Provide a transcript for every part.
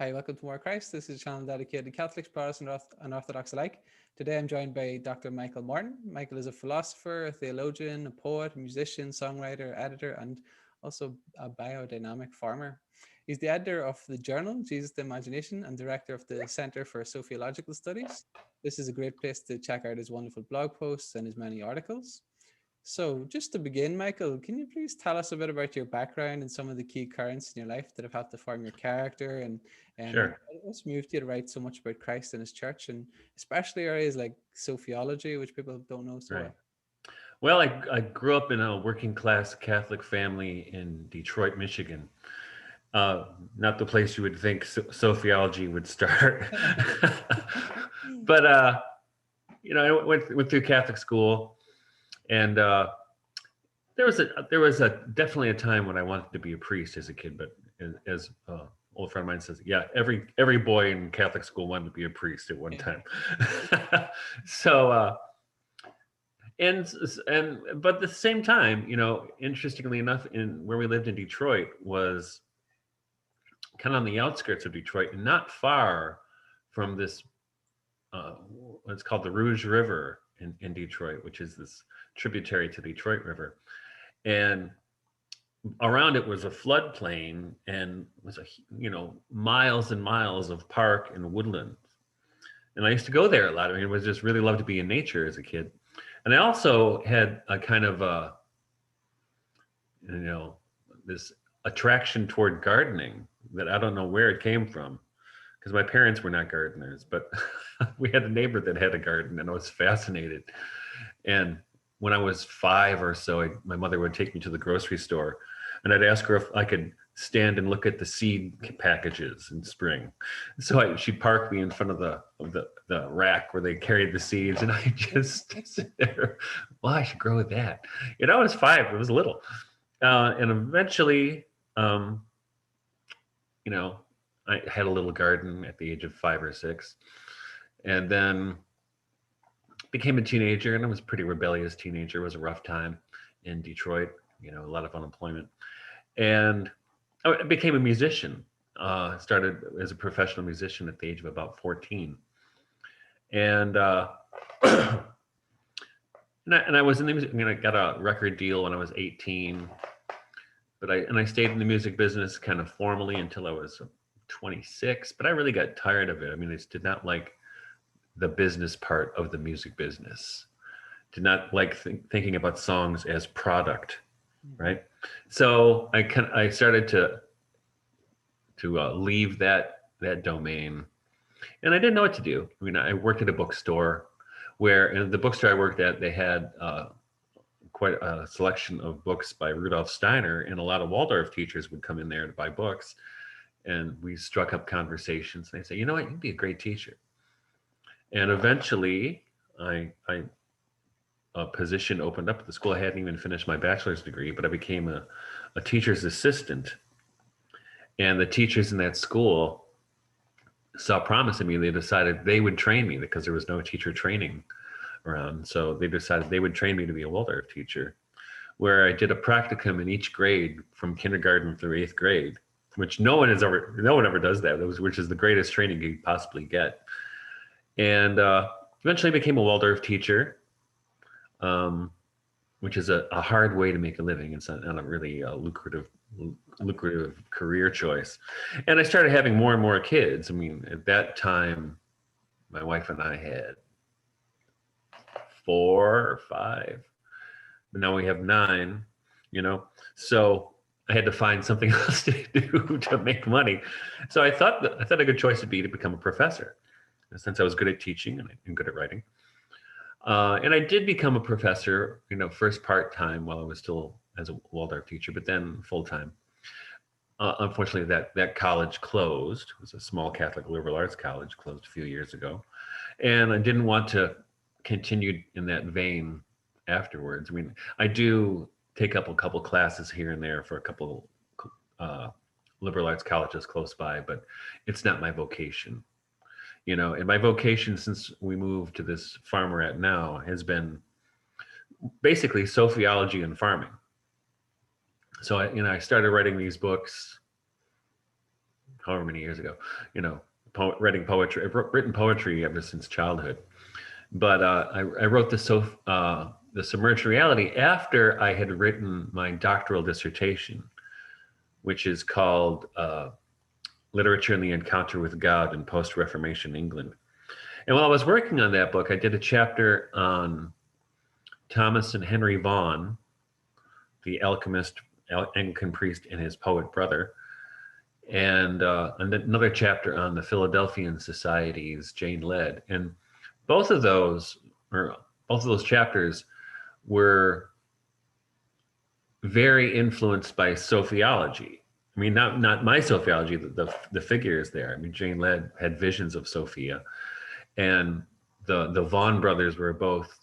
Hi, welcome to More Christ. This is a channel dedicated to Catholics, Protestants, and Orthodox alike. Today I'm joined by Dr. Michael Morton. Michael is a philosopher, a theologian, a poet, a musician, songwriter, editor, and also a biodynamic farmer. He's the editor of the journal, Jesus the Imagination, and director of the Center for Sophiological Studies. This is a great place to check out his wonderful blog posts and his many articles. So just to begin, Michael, can you please tell us a bit about your background and some of the key currents in your life that have helped to form your character and Sure. what's moved you to write so much about Christ and his church, and especially areas like Sophiology, which people don't know so Right. well? Well, I grew up in a working class Catholic family in Detroit, Michigan. Not the place you would think sociology would start. But I went through Catholic school, and there was definitely a time when I wanted to be a priest as a kid. But as old friend of mine says, yeah, every boy in Catholic school wanted to be a priest at one time. So. And but at the same time, interestingly enough, in where we lived in Detroit was kind of on the outskirts of Detroit, and not far from this what's called the Rouge River in Detroit, which is this tributary to the Detroit River. And around it was a floodplain, and was miles and miles of park and woodland. And I used to go there a lot. I mean, it was just really loved to be in nature as a kid. And I also had a kind of this attraction toward gardening that I don't know where it came from, because my parents were not gardeners, but we had a neighbor that had a garden, and I was fascinated. And when I was 5 or so, my mother would take me to the grocery store, and I'd ask her if I could stand and look at the seed packages in spring. So she'd park me in front of the rack where they carried the seeds, and I just sit there. Well, I should grow that. I was 5. It was little, and eventually, I had a little garden at the age of 5 or 6, and then became a teenager, and I was a pretty rebellious teenager. It was a rough time in Detroit. A lot of unemployment, and I became a musician. Started as a professional musician at the age of about 14, and and I was in the music. I got a record deal when I was 18, but I stayed in the music business kind of formally until I was 26. But I really got tired of it. I mean, I just did not like the business part of the music business. Did not like thinking about songs as product, right? So I started to leave that domain, and I didn't know what to do. I mean, I worked at a bookstore where, in the bookstore I worked at, they had quite a selection of books by Rudolf Steiner, and a lot of Waldorf teachers would come in there to buy books, and we struck up conversations. And they say, you know what, you'd be a great teacher. And eventually, a position opened up at the school. I hadn't even finished my bachelor's degree, but I became a teacher's assistant. And the teachers in that school saw promise in me. They decided they would train me because there was no teacher training around. So they decided they would train me to be a Waldorf teacher, where I did a practicum in each grade from kindergarten through 8th grade, which no one ever does that, which is the greatest training you could possibly get. And eventually became a Waldorf teacher, which is a hard way to make a living. It's not a really lucrative career choice. And I started having more and more kids. I mean, at that time, my wife and I had 4 or 5, but now we have 9, so I had to find something else to do to make money. So I thought a good choice would be to become a professor, since I was good at teaching and good at writing. And I did become a professor, first part-time while I was still as a Waldorf teacher, but then full-time. Unfortunately, that college closed. It was a small Catholic liberal arts college, closed a few years ago. And I didn't want to continue in that vein afterwards. I mean, I do take up a couple classes here and there for a couple liberal arts colleges close by, but it's not my vocation. And my vocation since we moved to this farm we're at now has been basically Sophiology and farming. So I started writing these books however many years ago, writing poetry. I've written poetry ever since childhood. But I wrote the Submerged Reality after I had written my doctoral dissertation, which is called Literature and the Encounter with God in Post-Reformation England. And while I was working on that book, I did a chapter on Thomas and Henry Vaughan, the alchemist, Anglican priest, and his poet brother, and another chapter on the Philadelphian Society's Jane Lead. And both of those chapters were very influenced by Sophiology. I mean, not my Sophiology, the figures there. I mean, Jane Lead had visions of Sophia, and the Vaughan brothers were both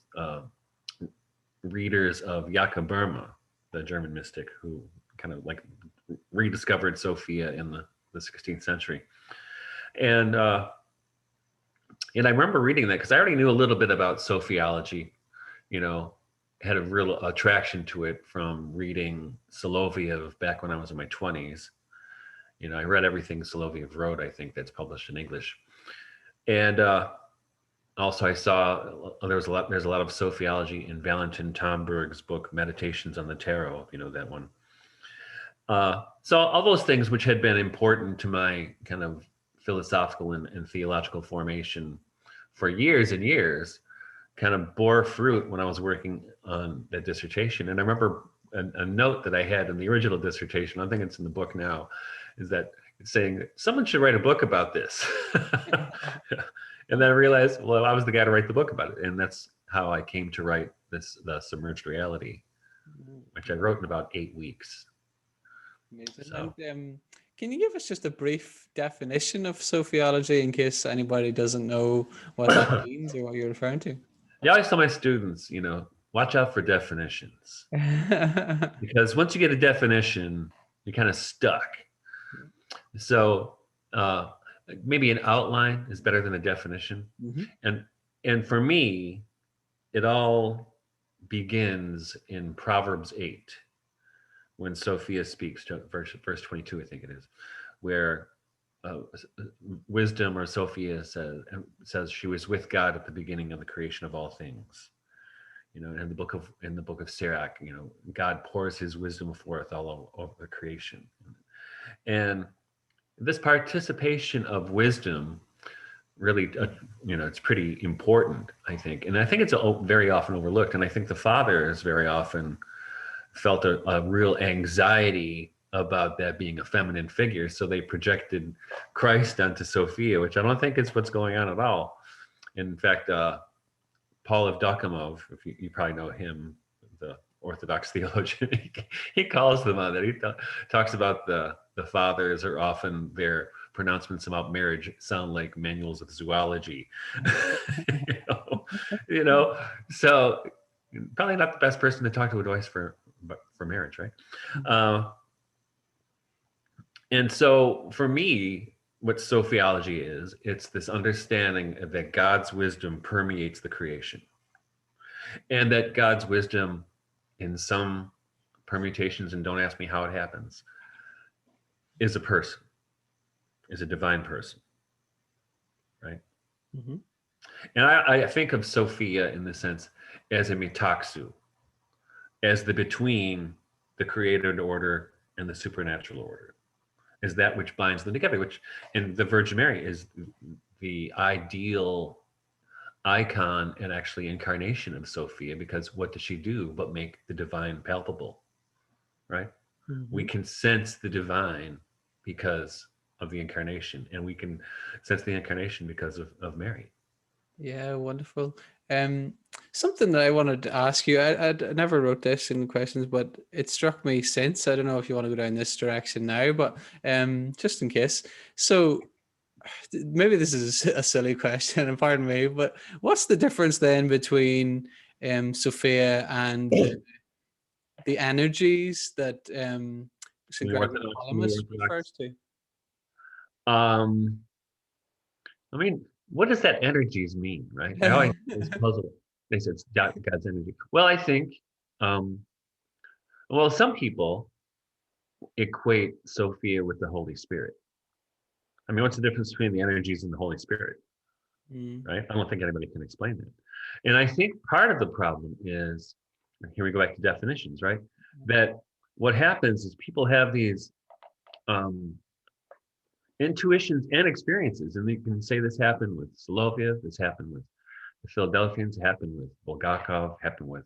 readers of Jakob Boehme, the German mystic who kind of like rediscovered Sophia in the 16th century. And I remember reading that because I already knew a little bit about Sophiology, had a real attraction to it from reading Soloviev back when I was in my 20s. I read everything Soloviev wrote, I think, that's published in English. And also I saw there's a lot of Sophiology in Valentin Tomberg's book, Meditations on the Tarot, if you know that one. So all those things which had been important to my kind of philosophical and theological formation for years and years kind of bore fruit when I was working on that dissertation. And I remember a note that I had in the original dissertation, I think it's in the book now, is that it's saying someone should write a book about this. And then I realized, well, I was the guy to write the book about it. And that's how I came to write the Submerged Reality, which I wrote in about 8 weeks. Amazing. So. And can you give us just a brief definition of Sophiology in case anybody doesn't know what that means or what you're referring to? Yeah, I always tell my students, watch out for definitions. Because once you get a definition, you're kind of stuck. So maybe an outline is better than a definition. Mm-hmm. And for me, it all begins in Proverbs 8, when Sophia speaks, to verse 22, I think it is, where wisdom, or Sophia, says she was with God at the beginning of the creation of all things. In the book of Sirach, God pours his wisdom forth all over the creation. And this participation of wisdom really, it's pretty important, I think. And I think it's very often overlooked. And I think the fathers very often felt a real anxiety about that being a feminine figure. So they projected Christ onto Sophia, which I don't think is what's going on at all. In fact, Paul of Dokimov, if you probably know him, the Orthodox theologian, he calls them on that. He talks about the fathers are often, their pronouncements about marriage sound like manuals of zoology. So probably not the best person to talk to advice for marriage, right? And so for me, what Sophiology is, it's this understanding that God's wisdom permeates the creation, and that God's wisdom, in some permutations, and don't ask me how it happens, is a person, is a divine person, right? Mm-hmm. And I think of Sophia in the sense as a metaxu, as the between the created order and the supernatural order, is that which binds them together, which in the Virgin Mary is the ideal icon and actually incarnation of Sophia, because what does she do but make the divine palpable, right? Mm-hmm. We can sense the divine because of the incarnation, and we can sense the incarnation because of Mary. Yeah, wonderful. Something that I wanted to ask you, I never wrote this in questions, but it struck me since. I don't know if you want to go down this direction now, but just in case. So maybe this is a silly question, and pardon me, but what's the difference then between Sophia and the energies that St. Gregory Palamas refers to? I mean, what does that energies mean, right? I always was puzzled. They said it's God's energy. Well, I think, some people equate Sophia with the Holy Spirit. I mean, what's the difference between the energies and the Holy Spirit, Mm. right? I don't think anybody can explain that. And I think part of the problem is, here we go back to definitions, right? That what happens is people have these intuitions and experiences, and you can say this happened with Sophia, this happened with the Philadelphians, happened with Bulgakov, happened with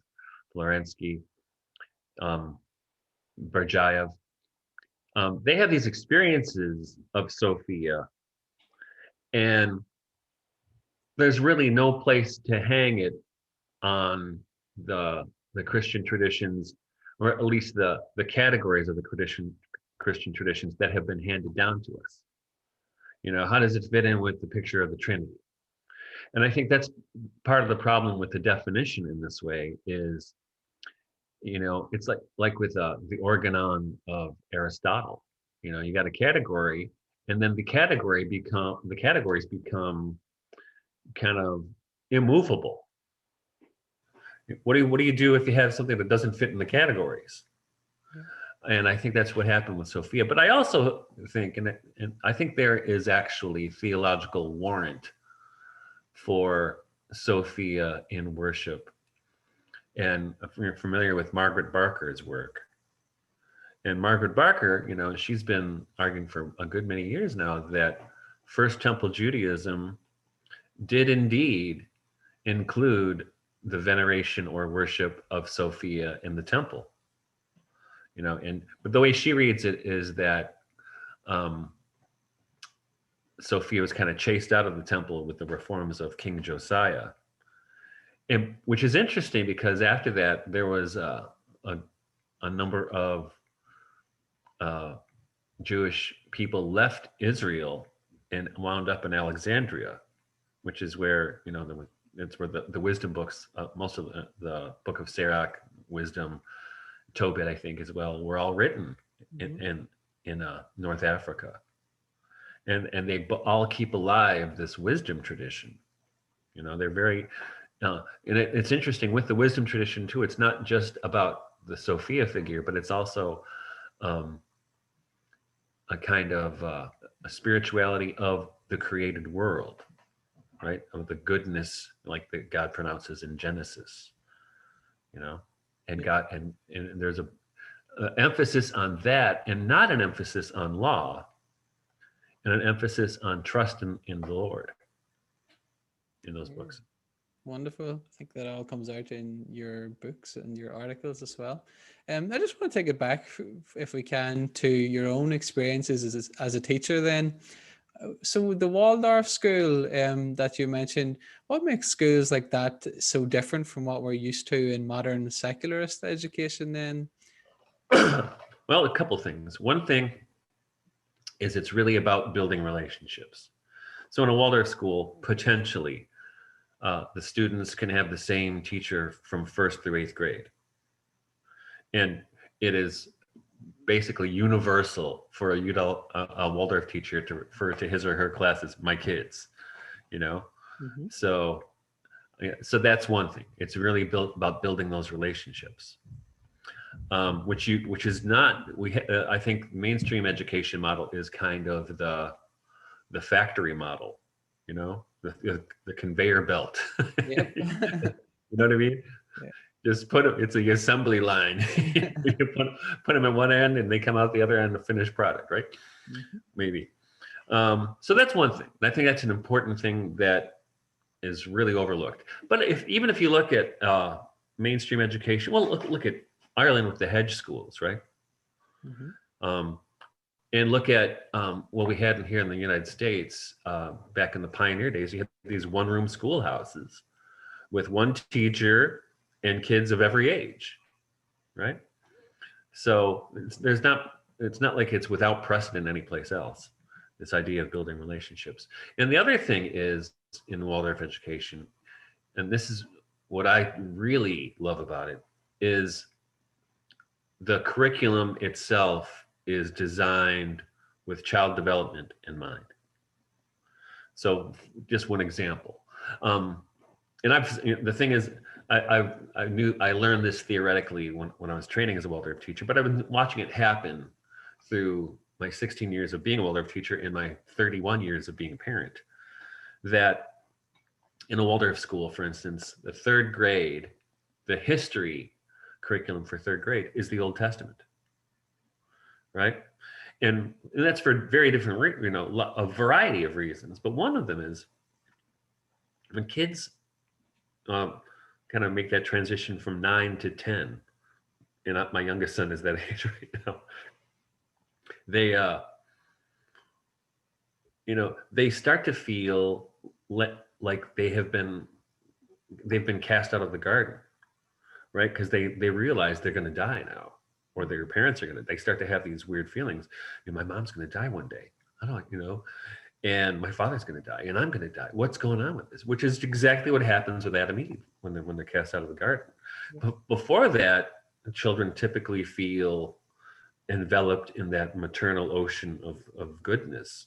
Florensky, Berjayev. They have these experiences of Sophia, and there's really no place to hang it on the Christian traditions, or at least the categories of the Christian traditions that have been handed down to us. You know, how does it fit in with the picture of the Trinity? And I think that's part of the problem with the definition in this way is, you know, it's like with the organon of Aristotle. You know, you got a category, and then the categories become kind of immovable. What do you do if you have something that doesn't fit in the categories? And I think that's what happened with Sophia. But I also think, and I think there is actually theological warrant for Sophia in worship. And if you're familiar with Margaret Barker's work, and Margaret Barker, you know, she's been arguing for a good many years now that First Temple Judaism did indeed include the veneration or worship of Sophia in the temple. You know, but the way she reads it is that Sophia was kind of chased out of the temple with the reforms of King Josiah, and which is interesting because after that there was a number of Jewish people left Israel and wound up in Alexandria, which is where, you know, it's where the wisdom books, most of the Book of Sirach, Wisdom, Tobit, I think as well, were all written in North Africa, and they all keep alive this wisdom tradition. You know, they're very, and it's interesting with the wisdom tradition too. It's not just about the Sophia figure, but it's also a kind of a spirituality of the created world, right? Of the goodness, like that God pronounces in Genesis. You know. And God, and there's a emphasis on that, and not an emphasis on law, and an emphasis on trust in the Lord in those books. Wonderful. I think that all comes out in your books and your articles as well. I just want to take it back, if we can, to your own experiences as a teacher then. So the Waldorf school that you mentioned, what makes schools like that so different from what we're used to in modern secularist education then? Well, a couple things. One thing is it's really about building relationships. So in a Waldorf school, potentially, the students can have the same teacher from 1st through 8th grade. And it is basically universal for a Waldorf teacher to refer to his or her class as my kids, you know? Mm-hmm. So that's one thing. It's really about building those relationships, which is not, I think mainstream education model is kind of the factory model, you know, the conveyor belt. Yep. You know what I mean? Yeah. Just it's a assembly line. You put them at one end and they come out the other end, a finished product, right? Mm-hmm. Maybe. So that's one thing. I think that's an important thing that is really overlooked. But even if you look at mainstream education, well, look at Ireland with the hedge schools, right? Mm-hmm. And look at what we had here in the United States back in the pioneer days. You had these one-room schoolhouses with one teacher and kids of every age, right? So it's not like it's without precedent anyplace else, this idea of building relationships. And the other thing is in Waldorf education, and this is what I really love about it, is the curriculum itself is designed with child development in mind. So just one example. And the thing is, I learned this theoretically when I was training as a Waldorf teacher, but I've been watching it happen through my 16 years of being a Waldorf teacher and my 31 years of being a parent, that in a Waldorf school, for instance, the third grade, the history curriculum for third grade is the Old Testament, right? And that's for very different, a variety of reasons. But one of them is when kids kind of make that transition from 9 to 10, and my youngest son is that age right now, they start to feel like they've been cast out of the garden, right? Because they realize they're going to die now, or their parents are they start to have these weird feelings. My mom's going to die one day. I don't, and my father's going to die, and I'm going to die. What's going on with this? Which is exactly what happens with Adam and Eve when they're cast out of the garden. But before that, children typically feel enveloped in that maternal ocean of goodness,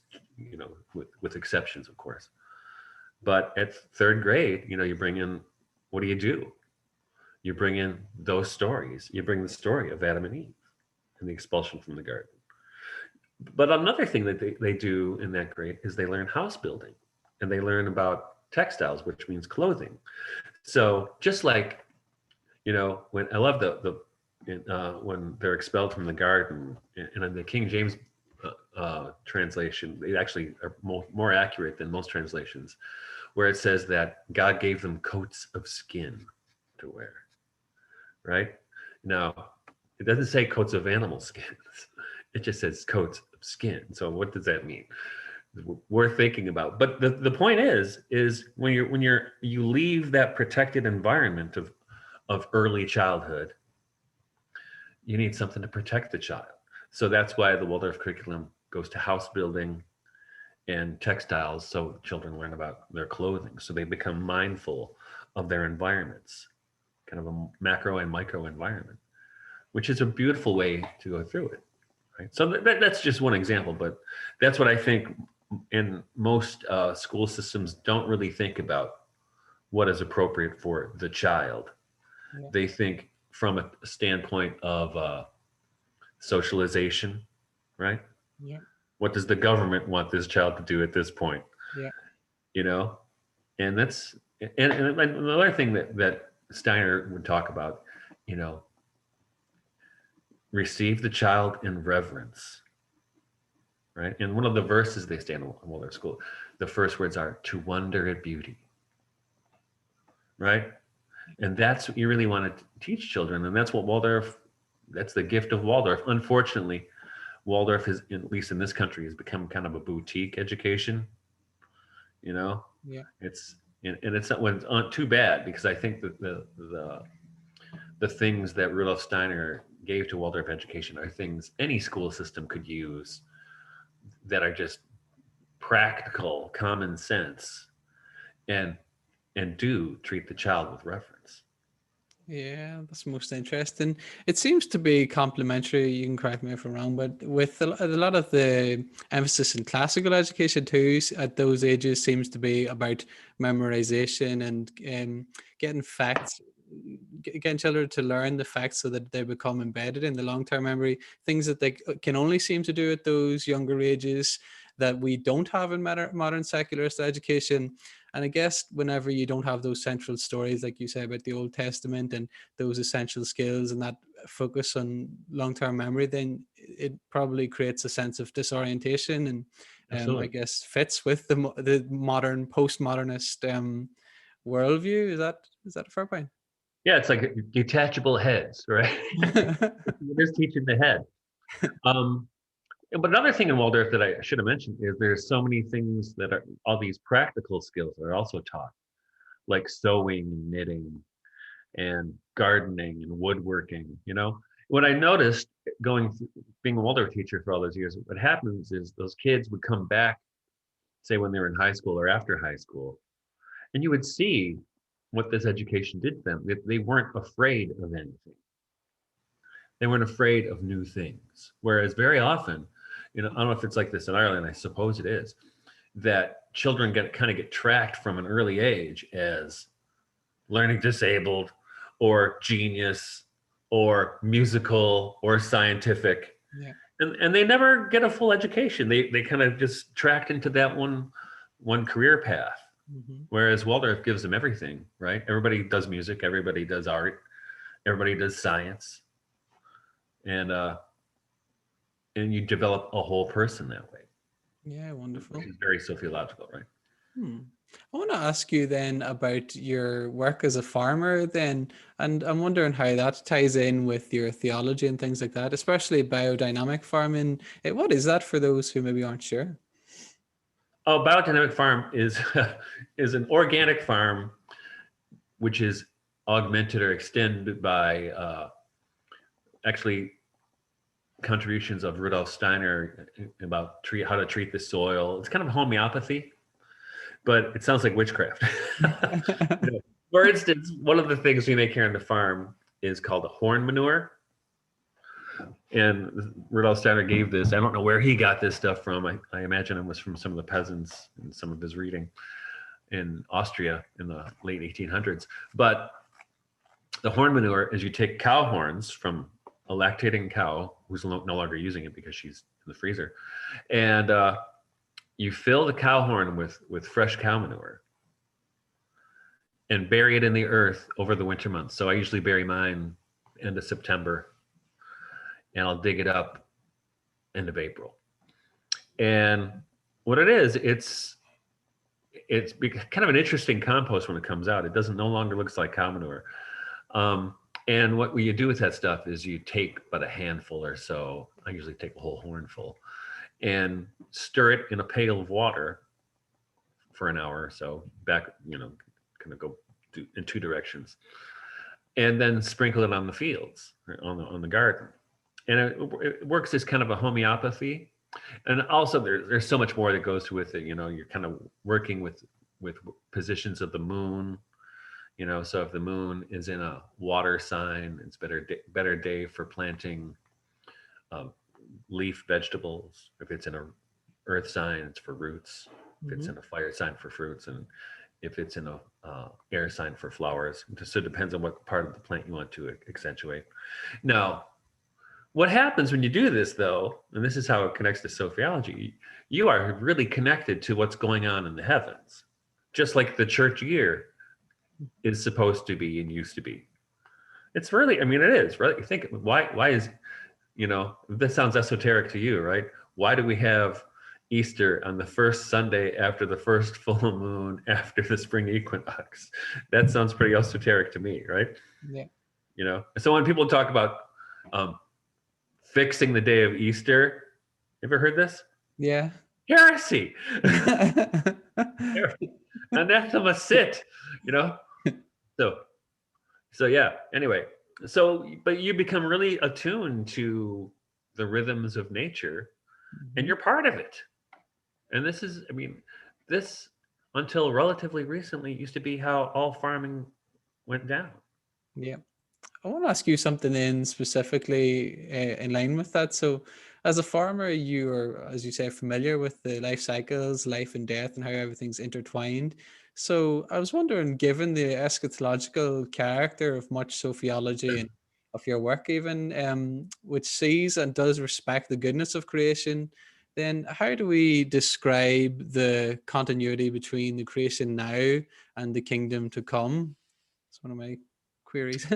with exceptions, of course. But at third grade, you bring in, what do? You bring in those stories. You bring the story of Adam and Eve and the expulsion from the garden. But another thing that they do in that grade is they learn house building, and they learn about textiles, which means clothing. So just like, when I love when they're expelled from the garden, and in the King James translation, they actually are more accurate than most translations, where it says that God gave them coats of skin to wear, right? Now, it doesn't say coats of animal skins. It just says coats of skin. So what does that mean? Worth thinking about. But the point is when you leave that protected environment of early childhood, you need something to protect the child. So that's why the Waldorf curriculum goes to house building and textiles, so children learn about their clothing, so they become mindful of their environments, kind of a macro and micro environment, which is a beautiful way to go through it, right? So that's just one example, but that's what I think in most school systems don't really think about what is appropriate for the child. Yeah. They think from a standpoint of socialization, right? Yeah. What does the government want this child to do at this point? Yeah. And that's and another thing that Steiner would talk about, receive the child in reverence, right? And one of the verses they stand in Waldorf school, the first words are to wonder at beauty, right? And that's what you really want to teach children. And that's what that's the gift of Waldorf. Unfortunately, Waldorf has, at least in this country, has become kind of a boutique education, Yeah. It's not too bad, because I think that the things that Rudolf Steiner gave to Waldorf education are things any school system could use that are just practical, common sense, and do treat the child with reverence. Yeah, that's most interesting. It seems to be complementary. You can correct me if I'm wrong, but with a lot of the emphasis in classical education too, at those ages, seems to be about memorization and getting facts, getting children to learn the facts so that they become embedded in the long-term memory. Things that they can only seem to do at those younger ages that we don't have in modern secularist education. And I guess whenever you don't have those central stories, like you say about the Old Testament and those essential skills and that focus on long-term memory, then it probably creates a sense of disorientation, and I guess fits with the modern postmodernist worldview. Is that a fair point? Yeah, it's like detachable heads, right? You're just teaching the head. But another thing in Waldorf that I should have mentioned is there's so many things that are all these practical skills that are also taught, like sewing, knitting, and gardening and woodworking. What I noticed being a Waldorf teacher for all those years, what happens is those kids would come back, say when they were in high school or after high school, and you would see what this education did to them. They weren't afraid of anything. They weren't afraid of new things. Whereas very often, I don't know if it's like this in Ireland, I suppose it is, that children get tracked from an early age as learning disabled or genius or musical or scientific. Yeah. and they never get a full education. They kind of just tracked into that one career path. Mhm. Whereas Waldorf gives them everything, right? Everybody does music, everybody does art, everybody does science, and you develop a whole person that way, Yeah, which wonderful. is very sociological, right? Hmm. I want to ask you then about your work as a farmer then, and I'm wondering how that ties in with your theology and things like that, especially biodynamic farming. What is that for those who maybe aren't sure? Oh, biodynamic farm is is an organic farm, which is augmented or extended by actually contributions of Rudolf Steiner about how to treat the soil. It's kind of homeopathy, but it sounds like witchcraft. You know, for instance, one of the things we make here on the farm is called a horn manure. And Rudolf Steiner gave this. I don't know where he got this stuff from. I imagine it was from some of the peasants and some of his reading in Austria in the late 1800s. But the horn manure is you take cow horns from a lactating cow who's no longer using it because she's in the freezer, and you fill the cow horn with fresh cow manure and bury it in the earth over the winter months. So I usually bury mine end of September, and I'll dig it up end of April. And what it is, it's kind of an interesting compost when it comes out. It doesn't no longer looks like cow manure. And what you do with that stuff is you take but a handful or so. I usually take a whole hornful and stir it in a pail of water for an hour or so. Back, kind of go in two directions, and then sprinkle it on the fields, or on the garden. And it works as kind of a homeopathy. And also there's so much more that goes with it. You're kind of working with positions of the moon. So if the moon is in a water sign, it's better day for planting leaf vegetables. If it's in a earth sign, it's for roots. If it's in a fire sign, for fruits, and if it's in a air sign, for flowers. So it depends on what part of the plant you want to accentuate. Now, what happens when you do this, though, and this is how it connects to sophiology, you are really connected to what's going on in the heavens, just like the church year is supposed to be and used to be. It's really, it is, right? You think, why is, this sounds esoteric to you, right? Why do we have Easter on the first Sunday after the first full moon after the spring equinox? That sounds pretty esoteric to me, right? Yeah. So when people talk about fixing the day of Easter, ever heard this? Yeah. Heresy. Anathema sit, So yeah, anyway, but you become really attuned to the rhythms of nature, and you're part of it. And this is, this until relatively recently used to be how all farming went down. Yeah. I want to ask you something then specifically in line with that. So as a farmer, you are, as you say, familiar with the life cycles, life and death, and how everything's intertwined. So I was wondering, given the eschatological character of much sophiology and of your work even, which sees and does respect the goodness of creation, then how do we describe the continuity between the creation now and the kingdom to come? It's one of my queries.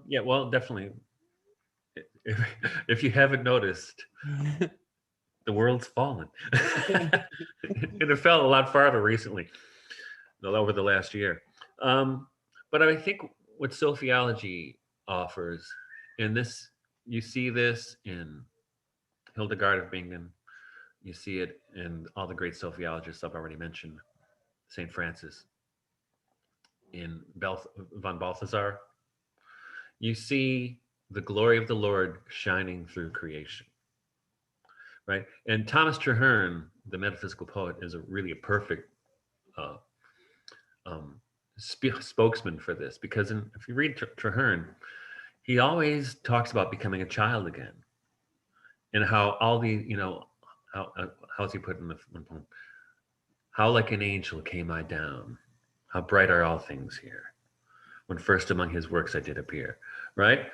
Yeah, well, definitely. If you haven't noticed, the world's fallen. And it fell a lot farther recently, over the last year. But I think what sophiology offers, and this, you see this in Hildegard of Bingen, you see it in all the great sophiologists I've already mentioned, St. Francis, in von Balthasar. You see the glory of the Lord shining through creation, right? And Thomas Traherne, the metaphysical poet, is really a perfect spokesman for this, because if you read Traherne, he always talks about becoming a child again, and how all the, how's he put in the poem? How like an angel came I down, how bright are all things here, when first among his works I did appear, right?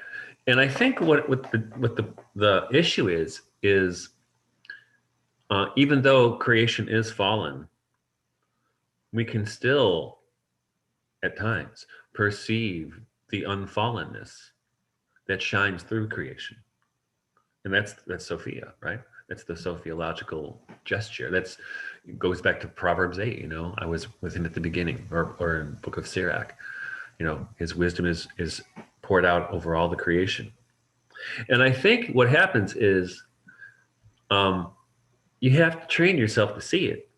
And I think what the issue is is even though creation is fallen, we can still, at times, perceive the unfallenness that shines through creation. And that's Sophia, right? That's the Sophiological gesture. It goes back to Proverbs 8, you know, I was with him at the beginning, or in Book of Sirach, you know, his wisdom is poured out over all the creation. And I think what happens is you have to train yourself to see it,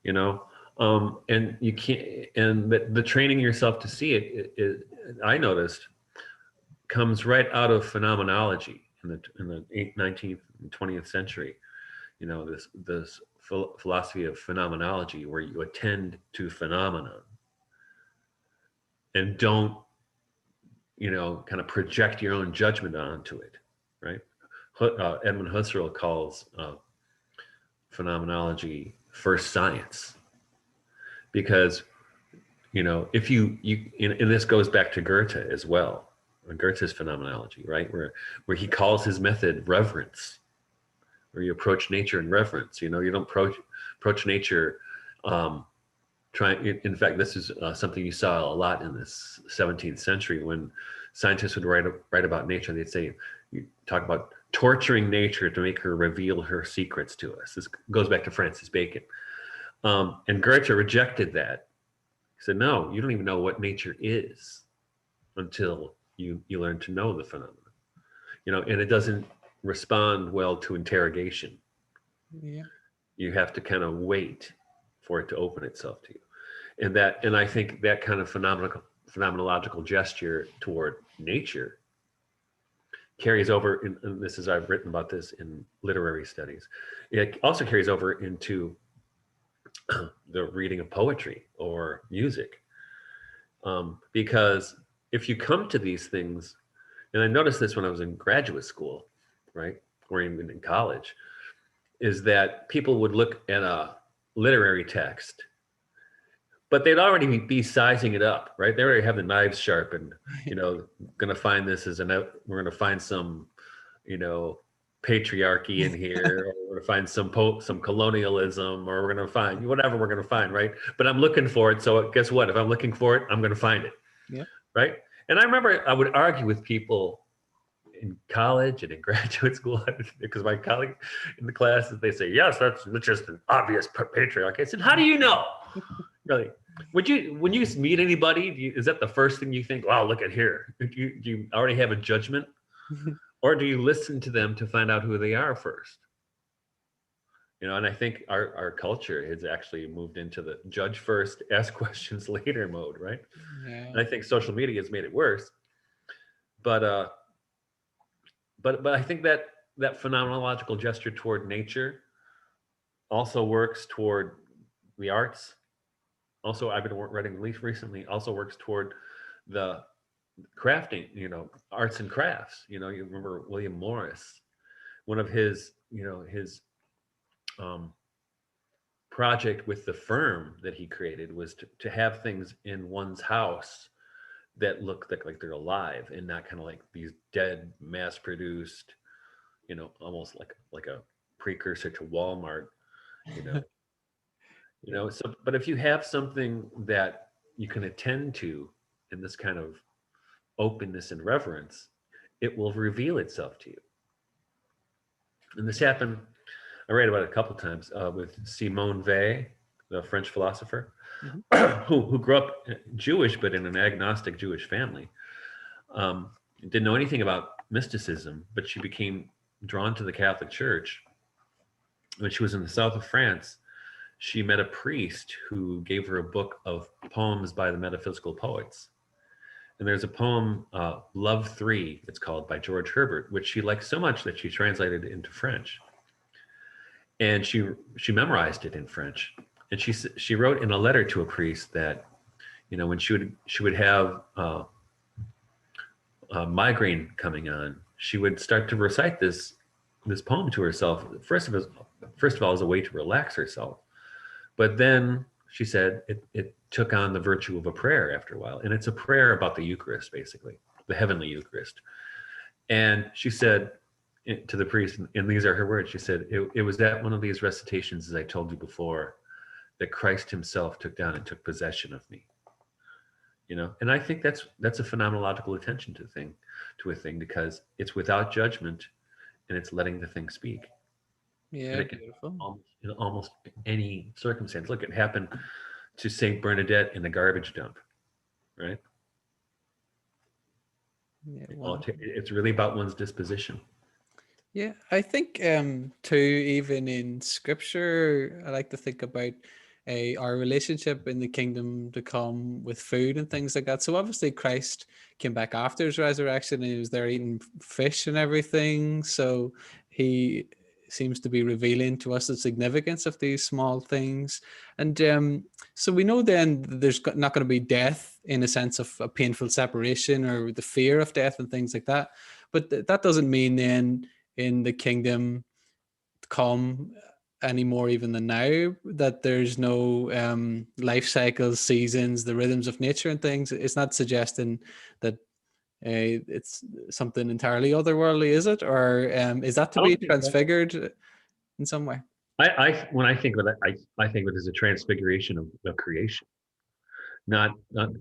you know, and you can't, and the training yourself to see it, I noticed, comes right out of phenomenology in the 19th and 20th century. You know, this philosophy of phenomenology, where you attend to phenomenon and don't, you know, kind of project your own judgment onto it, right? Edmund Husserl calls phenomenology first science, because, you know, if you and this goes back to Goethe as well, Goethe's phenomenology, right, where he calls his method reverence, where you approach nature in reverence. You know, you don't approach nature in fact, this is something you saw a lot in this 17th century, when scientists would write about nature. They'd say, you talk about torturing nature to make her reveal her secrets to us. This goes back to Francis Bacon. And Goethe rejected that. He said, no, you don't even know what nature is until you learn to know the phenomenon. You know, and it doesn't respond well to interrogation. Yeah. You have to kind of wait for it to open itself to you. And I think that kind of phenomenological gesture toward nature carries over, and this is, I've written about this in literary studies. It also carries over into the reading of poetry or music. Because if you come to these things, and I noticed this when I was in graduate school, right, or even in college, is that people would look at a literary text, but they'd already be sizing it up, right? They already have the knives sharpened, you know, going to find this as we're going to find some, you know, patriarchy in here, or we're going to find some colonialism, or we're going to find whatever we're going to find, right? But I'm looking for it. So guess what? If I'm looking for it, I'm going to find it. Yeah. Right. And I remember I would argue with people in college and in graduate school, because my colleague in the classes, they say, yes, that's just an obvious patriarchy. I said, how do you know? Really? When you meet anybody, is that the first thing you think? Wow, look at here. Do you already have a judgment, or do you listen to them to find out who they are first? You know, and I think our culture has actually moved into the judge first, ask questions later mode, right? Yeah. And I think social media has made it worse. But I think that phenomenological gesture toward nature also works toward the arts. Also, I've been writing recently, also works toward the crafting, you know, arts and crafts. You know, you remember William Morris, one of his, you know, his project with the firm that he created was to have things in one's house that look like they're alive, and not kind of like these dead, mass-produced, you know, almost like a precursor to Walmart, you know. You know, so, but if you have something that you can attend to in this kind of openness and reverence, it will reveal itself to you. And this happened, I read about it a couple of times, with Simone Weil, the French philosopher, who grew up Jewish, but in an agnostic Jewish family. Didn't know anything about mysticism, but she became drawn to the Catholic Church. When she was in the south of France, she met a priest who gave her a book of poems by the metaphysical poets. And there's a poem, Love 3, it's called, by George Herbert, which she liked so much that she translated it into French. And she memorized it in French. And she wrote in a letter to a priest that, you know, when she would have a migraine coming on, she would start to recite this poem to herself, first of all, as a way to relax herself. But then she said it took on the virtue of a prayer after a while. And it's a prayer about the Eucharist, basically, the heavenly Eucharist. And she said to the priest, and these are her words. She said, it was at one of these recitations, as I told you before, that Christ himself took down and took possession of me. And I think that's a phenomenological attention to a thing, because it's without judgment, and it's letting the thing speak. Yeah, And it can beautiful. in almost any circumstance. Look, it happened to Saint Bernadette in the garbage dump, right? Yeah, wonderful. It's really about one's disposition. Yeah, I think too, even in scripture, I like to think about our relationship in the kingdom to come with food and things like that. So obviously Christ came back after his resurrection and he was there eating fish and everything. So he seems to be revealing to us the significance of these small things. And so we know then that there's not going to be death in a sense of a painful separation or the fear of death and things like that. But that doesn't mean then in the kingdom come anymore even than now, that there's no life cycles, seasons, the rhythms of nature and things. It's not suggesting that it's something entirely otherworldly, is it? Or is that to I be don't think that. transfigured in some way? When I think of it, I think of it as a transfiguration of creation. Not,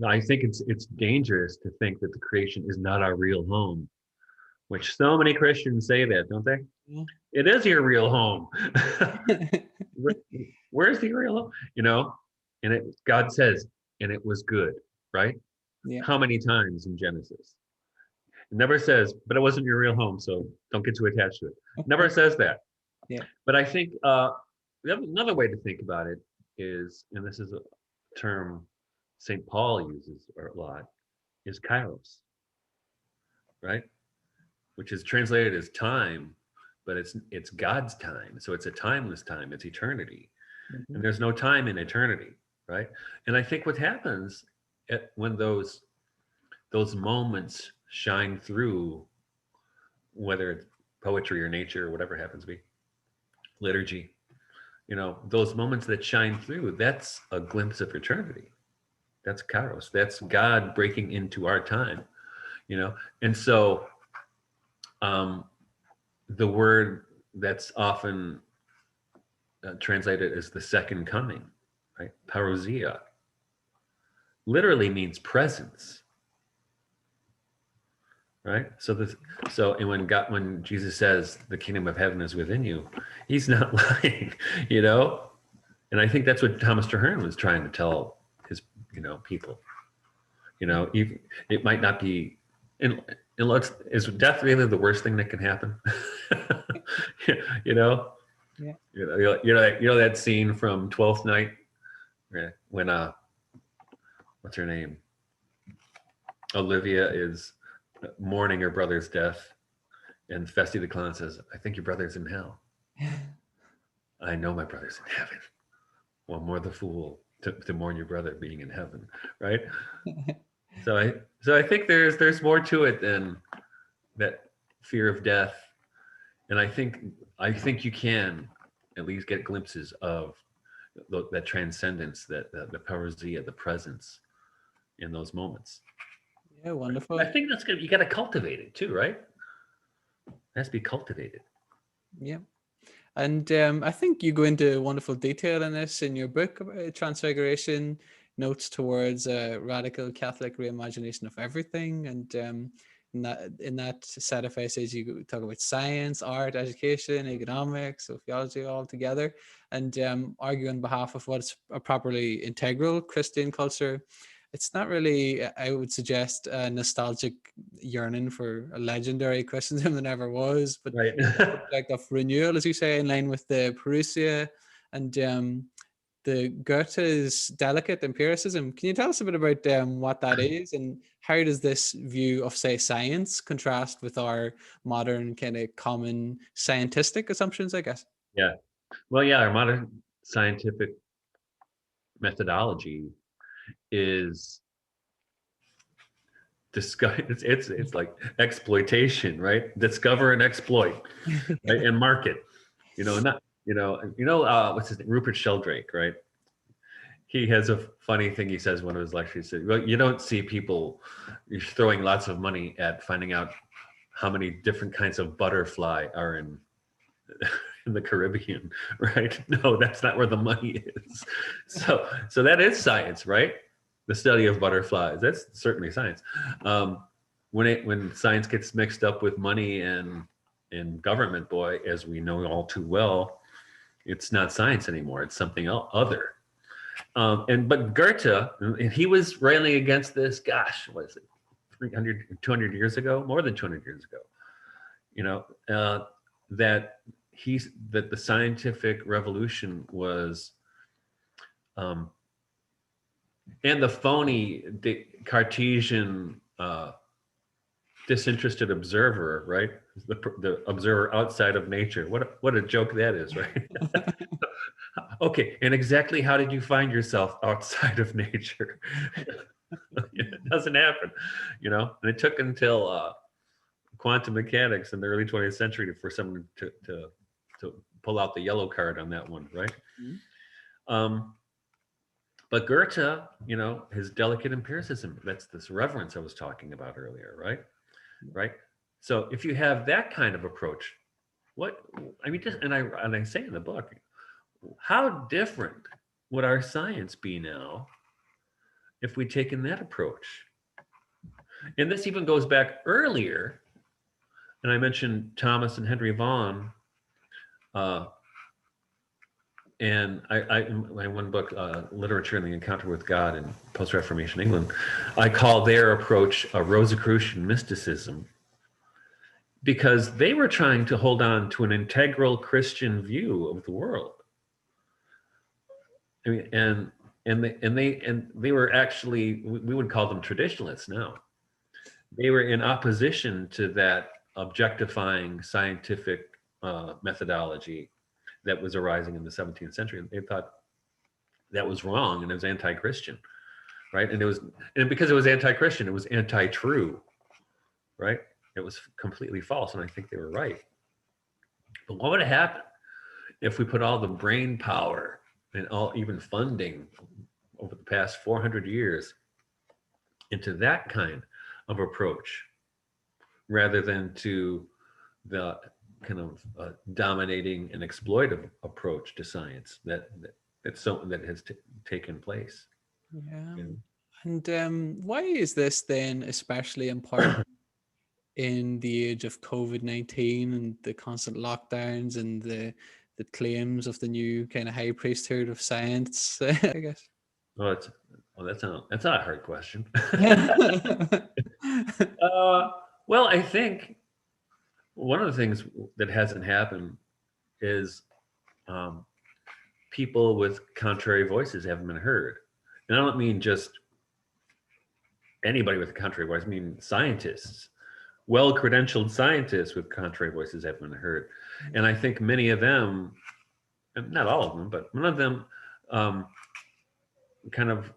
I think it's dangerous to think that the creation is not our real home, which so many Christians say that, don't they? Yeah. It is your real home. Where's the real home? And God says, and it was good, right? Yeah. How many times in Genesis? It never says, but it wasn't your real home, so don't get too attached to it. Never says that. Yeah. But I think another way to think about it is, and this is a term St. Paul uses a lot, is kairos, right? Which is translated as time, but it's God's time. So it's a timeless time. It's eternity. Mm-hmm. And there's no time in eternity, right? And I think what happens when those moments shine through, whether it's poetry or nature or whatever it happens to be, liturgy, those moments that shine through, that's a glimpse of eternity. That's kairos. That's God breaking into our time, And so the word that's often translated as the second coming, right? Parousia, literally means presence, right? And when Jesus says the kingdom of heaven is within you, he's not lying, And I think that's what Thomas Traherne was trying to tell his, people. It might not be, is death really the worst thing that can happen? Yeah. That scene from Twelfth Night when what's her name? Olivia is mourning her brother's death, and Feste the clown says, "I think your brother's in hell." I know my brother's in heaven. One more the fool to mourn your brother being in heaven, right? So I think there's more to it than that fear of death, and I think you can at least get glimpses of that transcendence, that the parousia, the presence in those moments. Yeah, wonderful. I think that's good. You got to cultivate it too, right? It has to be cultivated. Yeah. And I think you go into wonderful detail in this in your book about Transfiguration, notes towards a radical Catholic reimagination of everything. And in that set of essays, you talk about science, art, education, economics, sociology all together, and argue on behalf of what's a properly integral Christian culture. It's not really, I would suggest, a nostalgic yearning for a legendary Christendom that never was, but right. Project of renewal, as you say, in line with the parousia and the Goethe's delicate empiricism. Can you tell us a bit about what that is, and how does this view of, say, science contrast with our modern kind of common scientific assumptions, I guess? Yeah. Well, yeah, our modern scientific methodology is it's like exploitation, right? Discover and exploit, right? And market, what's his name? Rupert Sheldrake, right? He has a funny thing he says in one of his lectures. He said, well, you don't see people throwing lots of money at finding out how many different kinds of butterfly are in the Caribbean, right? No, that's not where the money is. So that is science, right? The study of butterflies, that's certainly science. When science gets mixed up with money and government, boy, as we know all too well, it's not science anymore. It's something other. But Goethe, and he was railing against this, gosh, what is it, 300, 200 years ago, more than 200 years ago, that the scientific revolution was, and the phony Cartesian disinterested observer, right? The observer outside of nature. What a joke that is, right? Okay, and exactly how did you find yourself outside of nature? It doesn't happen, and it took until quantum mechanics in the early 20th century for someone to pull out the yellow card on that one, right? Mm-hmm. But Goethe, his delicate empiricism, that's this reverence I was talking about earlier, right? Right. So if you have that kind of approach, and I say in the book, how different would our science be now if we'd taken that approach? And this even goes back earlier, and I mentioned Thomas and Henry Vaughan, and my one book, Literature and the Encounter with God in Post-Reformation England, I call their approach a Rosicrucian mysticism, because they were trying to hold on to an integral Christian view of the world. I mean, and they were actually, we would call them traditionalists now. They were in opposition to that objectifying scientific methodology that was arising in the 17th century. And they thought that was wrong, and it was anti-Christian, right? And because it was anti-Christian, it was anti-true, right? It was completely false, and I think they were right. But what would have happened if we put all the brain power and even funding over the past 400 years into that kind of approach, rather than to the kind of dominating and exploitive approach to science that has taken place? Yeah. And why is this then especially important in the age of COVID-19 and the constant lockdowns and the claims of the new kind of high priesthood of science, I guess? That's not a hard question. Well, I think one of the things that hasn't happened is people with contrary voices haven't been heard. And I don't mean just anybody with a contrary voice. I mean scientists, well-credentialed scientists with contrary voices haven't been heard. And I think many of them, not all of them, but one of them kind of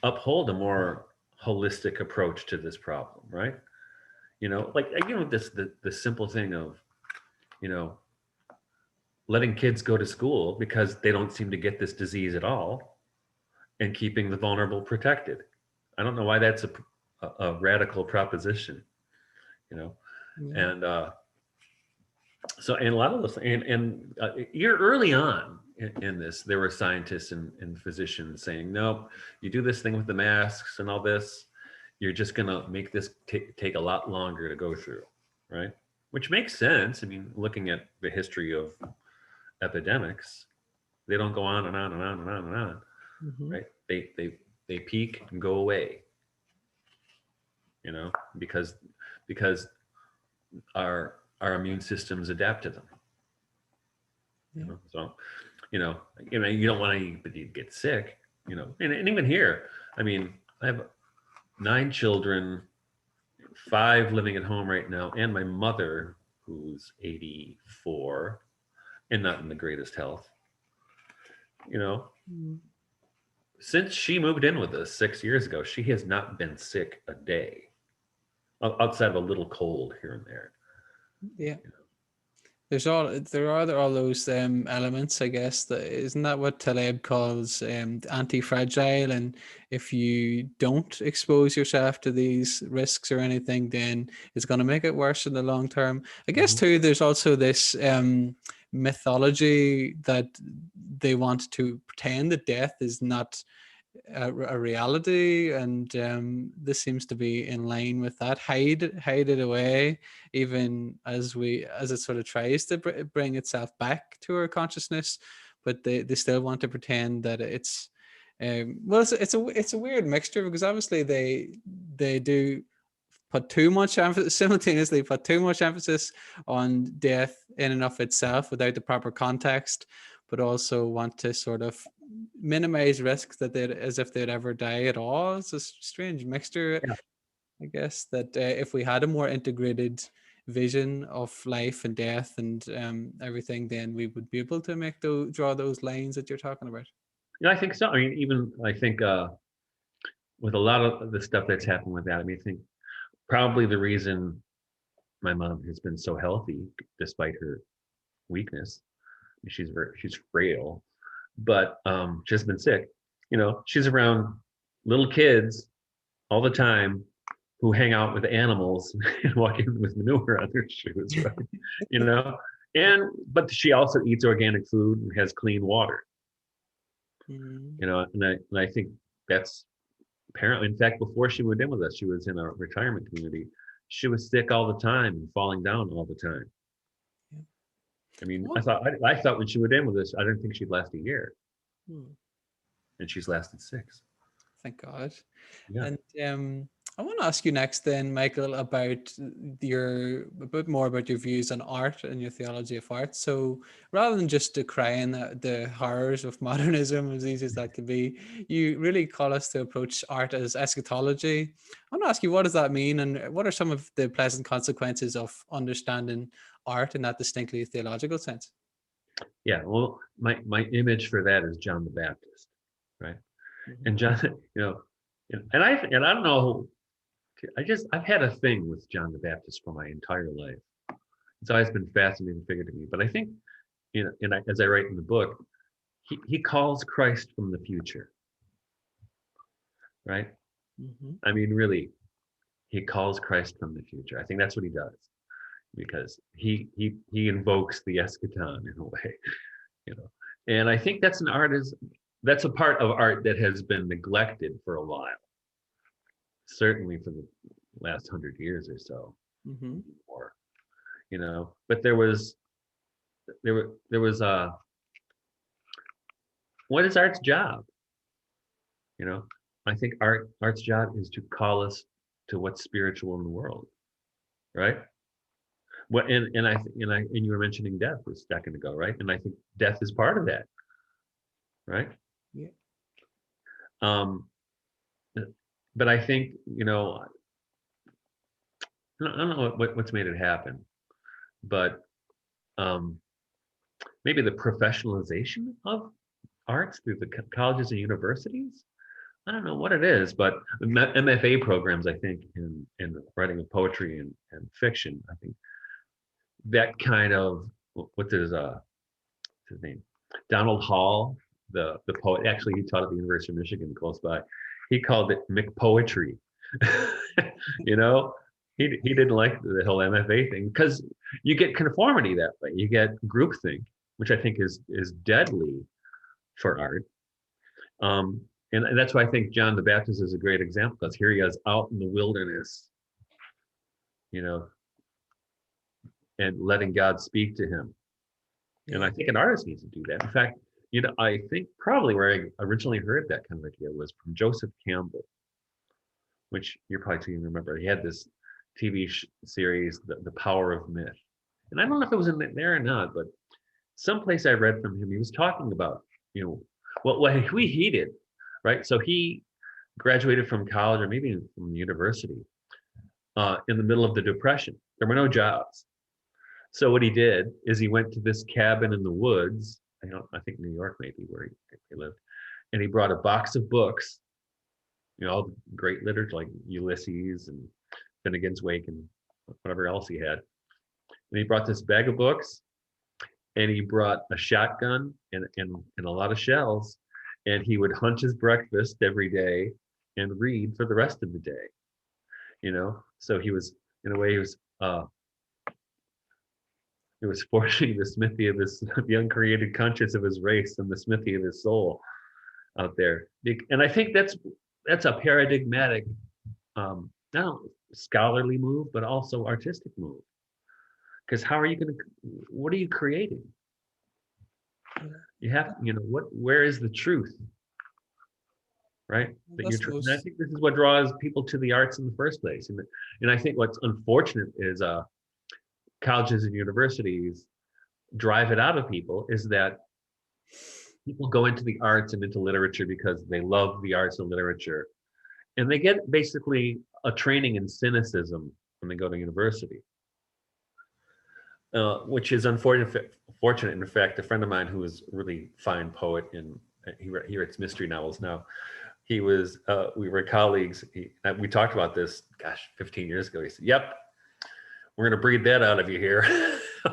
uphold a more holistic approach to this problem, right? The simple thing of, letting kids go to school because they don't seem to get this disease at all, and keeping the vulnerable protected. I don't know why that's a radical proposition, Yeah. And so, and a lot of those, and you're early on in this, there were scientists and physicians saying, no, you do this thing with the masks and all this, you're just going to make this take a lot longer to go through, right? Which makes sense. I mean, looking at the history of epidemics, they don't go on and on and on and on and on, mm-hmm. right? They peak and go away, because our immune systems adapt to them. Yeah. So, you don't want anybody to get sick, and even here, I mean, I have 9 children, 5 living at home right now, and my mother, who's 84 and not in the greatest health. Since she moved in with us 6 years ago, she has not been sick a day, outside of a little cold here and there. Yeah. there are all those elements, I guess. That isn't that what Taleb calls anti-fragile, and if you don't expose yourself to these risks or anything, then it's going to make it worse in the long term. I guess too, there's also this mythology that they want to pretend that death is not a reality, and this seems to be in line with that. Hide it away, even as it sort of tries to bring itself back to our consciousness, but they still want to pretend that it's well, it's a weird mixture, because obviously they do put too much emphasis, simultaneously put too much emphasis on death in and of itself without the proper context, but also want to sort of minimize risks that they as if they'd ever die at all. It's a strange mixture, Yeah. I guess, that if we had a more integrated vision of life and death and everything, then we would be able to draw those lines that you're talking about. Yeah, I think so. I mean, even I think with a lot of the stuff that's happened with that, I mean, I think probably the reason my mom has been so healthy despite her weakness, she's frail, but she's been sick. You know, she's around little kids all the time who hang out with animals and walk in with manure on their shoes, right? You know, but she also eats organic food and has clean water. You know, and I think that's apparently, in fact, before she moved in with us, she was in a retirement community. She was sick all the time and falling down all the time. I mean, I thought when she moved in with us, I didn't think she'd last a year, and she's lasted 6. Thank God. Yeah. And I want to ask you next then, Michael, about a bit more about your views on art and your theology of art. So rather than just decrying the horrors of modernism, as easy as that could be, you really call us to approach art as eschatology. I want to ask you, what does that mean, and what are some of the pleasant consequences of understanding art in that distinctly theological sense? Yeah. Well, my image for that is John the Baptist, right? And John, you know, and I don't know. I've had a thing with John the Baptist for my entire life. It's always been fascinating figure to me. But I think, you know, and as I write in the book, he calls Christ from the future, right? I mean, really, he calls Christ from the future. I think that's what he does, because he invokes the eschaton in a way, you know. And I think that's that's a part of art that has been neglected for a while, certainly for the last 100 years or so, or you know. But there was what is art's job? You know, I think art's job is to call us to what's spiritual in the world, right? What and you were mentioning death a second ago, right? And I think death is part of that, right? Yeah. But I think, you know, I don't know what's made it happen, but maybe the professionalization of arts through the colleges and universities. I don't know what it is, but MFA programs, I think, in writing of poetry and fiction, I think that kind of, what's his name? Donald Hall, the poet. Actually, he taught at the University of Michigan close by. He called it McPoetry. You know, he didn't like the whole MFA thing, because you get conformity that way. You get groupthink, which I think is deadly for art. And that's why I think John the Baptist is a great example, because here he is out in the wilderness, you know, and letting God speak to him. And I think an artist needs to do that. In fact, you know, I think probably where I originally heard that kind of idea was from Joseph Campbell, which you're probably too young to remember. He had this TV series, The Power of Myth. And I don't know if it was in there or not, but someplace I read from him, he was talking about, you know, what he did, right? So he graduated from college, or maybe from the university, in the middle of the Depression. There were no jobs. So what he did is he went to this cabin in the woods. I think New York maybe where he lived, and he brought a box of books, you know, all great literature like Ulysses and Finnegan's Wake and whatever else he had. And he brought this bag of books, and he brought a shotgun and a lot of shells, and he would hunt his breakfast every day and read for the rest of the day. So he was, in a way, he was forging the smithy of his the uncreated conscience of his race and the smithy of his soul out there. And I think that's a paradigmatic, not only scholarly move, but also artistic move. Because how are you going to? What are you creating? You have, where is the truth, right? That That's you're. And I most. think this is what draws people to the arts in the first place. And I think what's unfortunate is colleges and universities drive it out of people, is that people go into the arts and into literature because they love the arts and literature, and they get basically a training in cynicism when they go to university, which is unfortunate. In fact, a friend of mine who is a really fine poet, and he writes mystery novels now. We were colleagues. We talked about this, 15 years ago. He said, "Yep, we're going to breed that out of you here."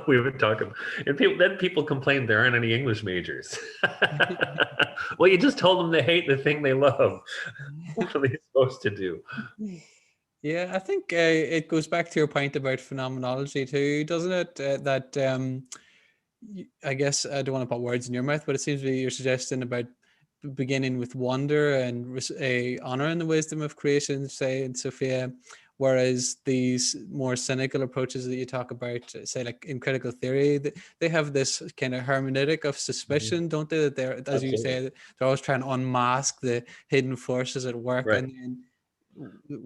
We've been talking, and people complain there aren't any English majors. Well, you just told them they hate the thing they love. What are they supposed to do? Yeah, I think it goes back to your point about phenomenology too, doesn't it? That I guess I don't want to put words in your mouth, but it seems to be you're suggesting about beginning with wonder and honoring the wisdom of creation, say in Sophia, whereas these more cynical approaches that you talk about, say like in critical theory, they have this kind of hermeneutic of suspicion, don't they? That they're, as you say, they're always trying to unmask the hidden forces at work. Right. And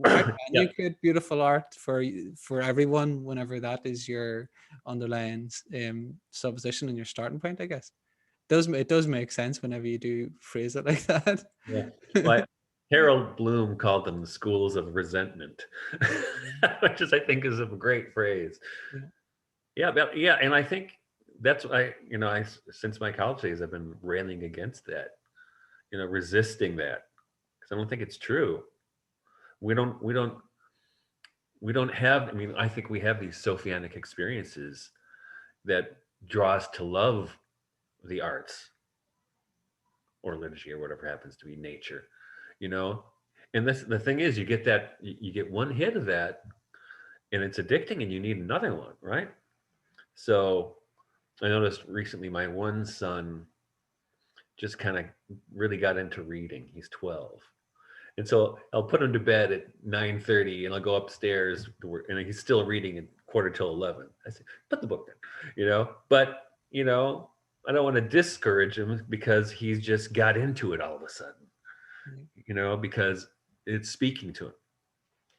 how can Yeah. you create beautiful art for everyone whenever that is your underlying supposition and your starting point, I guess? It does make sense whenever you do phrase it like that. Yeah. Well, Harold Bloom called them the schools of resentment, which I think is a great phrase. Yeah. Yeah, and I think that's why, since my college days, I've been railing against that, resisting that, because I don't think it's true. We don't have. I mean, I think we have these Sophianic experiences that draw us to love the arts or literature or whatever happens to be nature, and the thing is, you get one hit of that and it's addicting and you need another one, right? So I noticed recently my one son just kind of really got into reading. He's 12. And so I'll put him to bed at 9:30 and I'll go upstairs to work, and he's still reading at 10:45. I say, put the book down, but, I don't want to discourage him because he's just got into it all of a sudden, because it's speaking to him,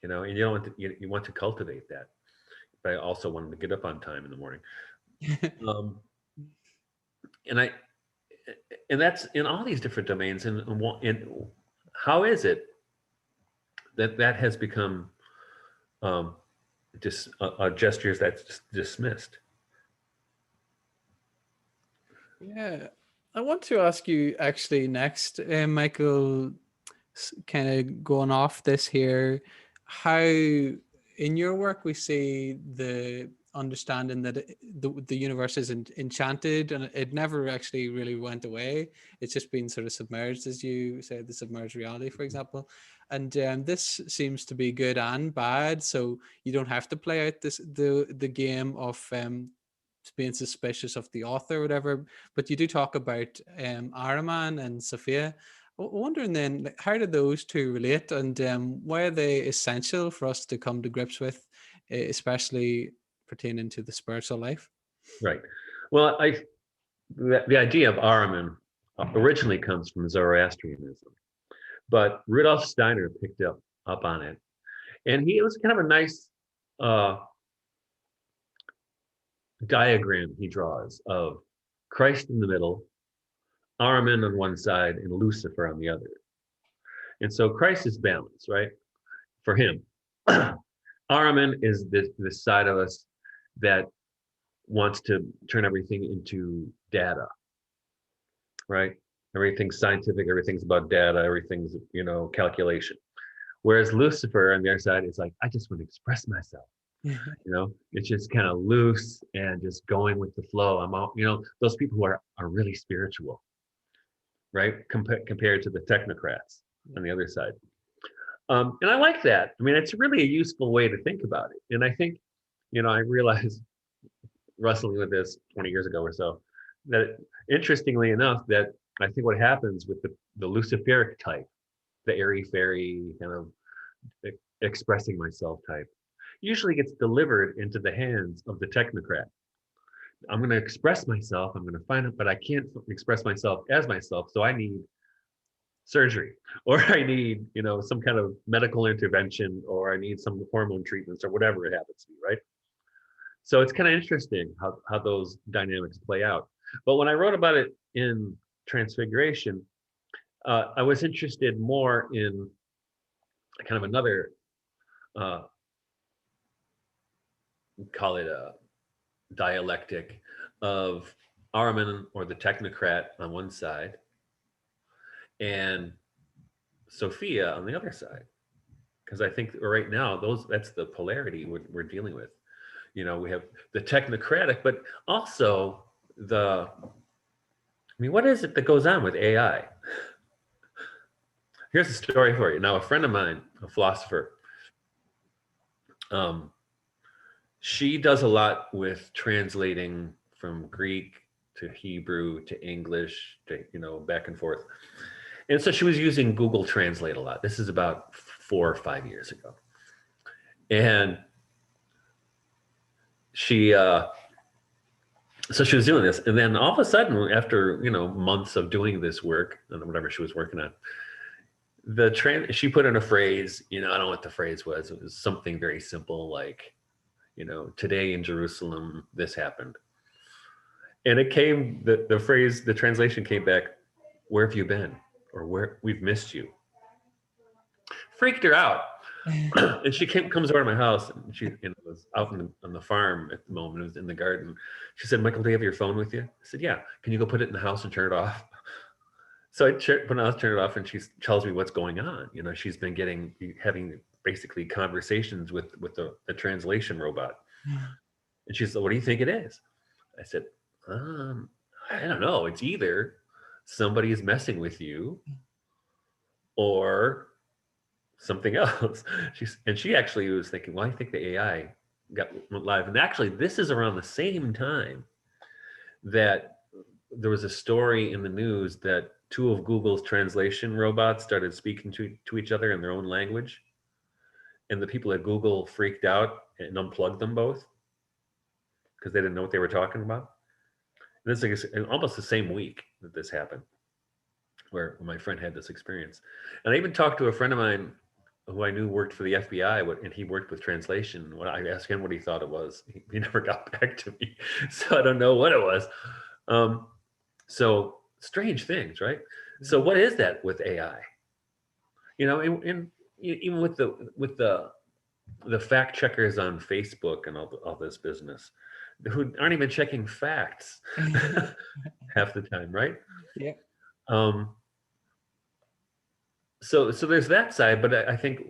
and you don't want to, you want to cultivate that. But I also want him to get up on time in the morning. And that's in all these different domains. And how is it that has become just gestures that's just dismissed? Yeah, I want to ask you actually next, Michael, kind of going off this here, how in your work we see the understanding that the universe is enchanted and it never actually really went away. It's just been sort of submerged, as you said, the submerged reality, for example. And this seems to be good and bad. So you don't have to play out the game of being suspicious of the author or whatever, but you do talk about Ahriman and Sophia. Wondering then, how do those two relate, and why are they essential for us to come to grips with, especially pertaining to the spiritual life? Right. Well, the idea of Ahriman originally comes from Zoroastrianism, but Rudolf Steiner picked up on it, and it was kind of a nice diagram he draws of Christ in the middle, Ahriman on one side, and Lucifer on the other. And so Christ is balanced, right? For him. Ahriman is this side of us that wants to turn everything into data, right? Everything's scientific, everything's about data, everything's, calculation. Whereas Lucifer on the other side is like, I just want to express myself. It's just kind of loose and just going with the flow. I'm all, those people who are really spiritual, right? Compared to the technocrats on the other side. And I like that. I mean, it's really a useful way to think about it. And I think, I realized wrestling with this 20 years ago or so, that interestingly enough, that I think what happens with the Luciferic type, the airy fairy kind of expressing myself type, usually gets delivered into the hands of the technocrat. I'm going to express myself. I'm going to find it, but I can't express myself as myself. So I need surgery, or I need, some kind of medical intervention, or I need some hormone treatments, or whatever it happens to be, right? So it's kind of interesting how those dynamics play out. But when I wrote about it in Transfiguration, I was interested more in kind of another, call it a dialectic of Ahriman, or the technocrat, on one side, and Sophia on the other side. Because I think right now that's the polarity we're dealing with. We have the technocratic, but also what is it that goes on with AI? Here's a story for you. Now, a friend of mine, a philosopher, she does a lot with translating from Greek to Hebrew to English to, back and forth. And so she was using Google Translate a lot. This is about 4 or 5 years ago. And she, so she was doing this. And then all of a sudden, after, months of doing this work, and whatever she was working on, she put in a phrase, I don't know what the phrase was. It was something very simple, like, today in Jerusalem, this happened. And it came, the phrase, the translation came back, where have you been? Or where we've missed you. Freaked her out. And she comes over to my house, and she was out on the farm at the moment. It was in the garden. She said, Michael, do you have your phone with you? I said, yeah. Can you go put it in the house and turn it off? So I turn it off, and she tells me what's going on. She's been having basically conversations with the translation robot. And she said, what do you think it is? I said, I don't know. It's either somebody is messing with you or something else. She actually was thinking, well, I think the AI went live. And actually, this is around the same time that there was a story in the news that 2 of Google's translation robots started speaking to each other in their own language. And the people at Google freaked out and unplugged them both because they didn't know what they were talking about. And this is almost the same week that this happened, where my friend had this experience. And I even talked to a friend of mine who I knew worked for the FBI, and he worked with translation. When I asked him what he thought it was, he never got back to me. So I don't know what it was. So strange things, right? So what is that with AI? And even with the fact checkers on Facebook and all this business, who aren't even checking facts half the time, right? Yeah. So there's that side, but I think,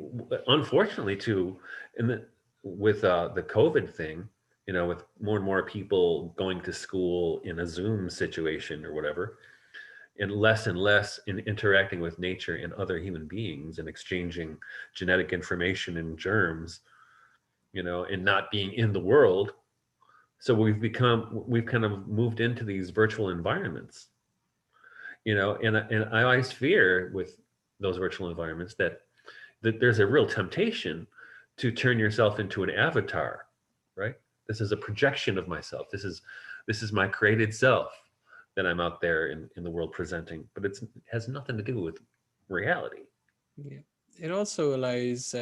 unfortunately too, with the COVID thing, with more and more people going to school in a Zoom situation or whatever, and less in interacting with nature and other human beings and exchanging genetic information and germs, and not being in the world. So we've kind of moved into these virtual environments, and I always fear with those virtual environments that there's a real temptation to turn yourself into an avatar, right? This is a projection of myself. This is my created self that I'm out there in the world presenting, but it has nothing to do with reality. Yeah. It also allows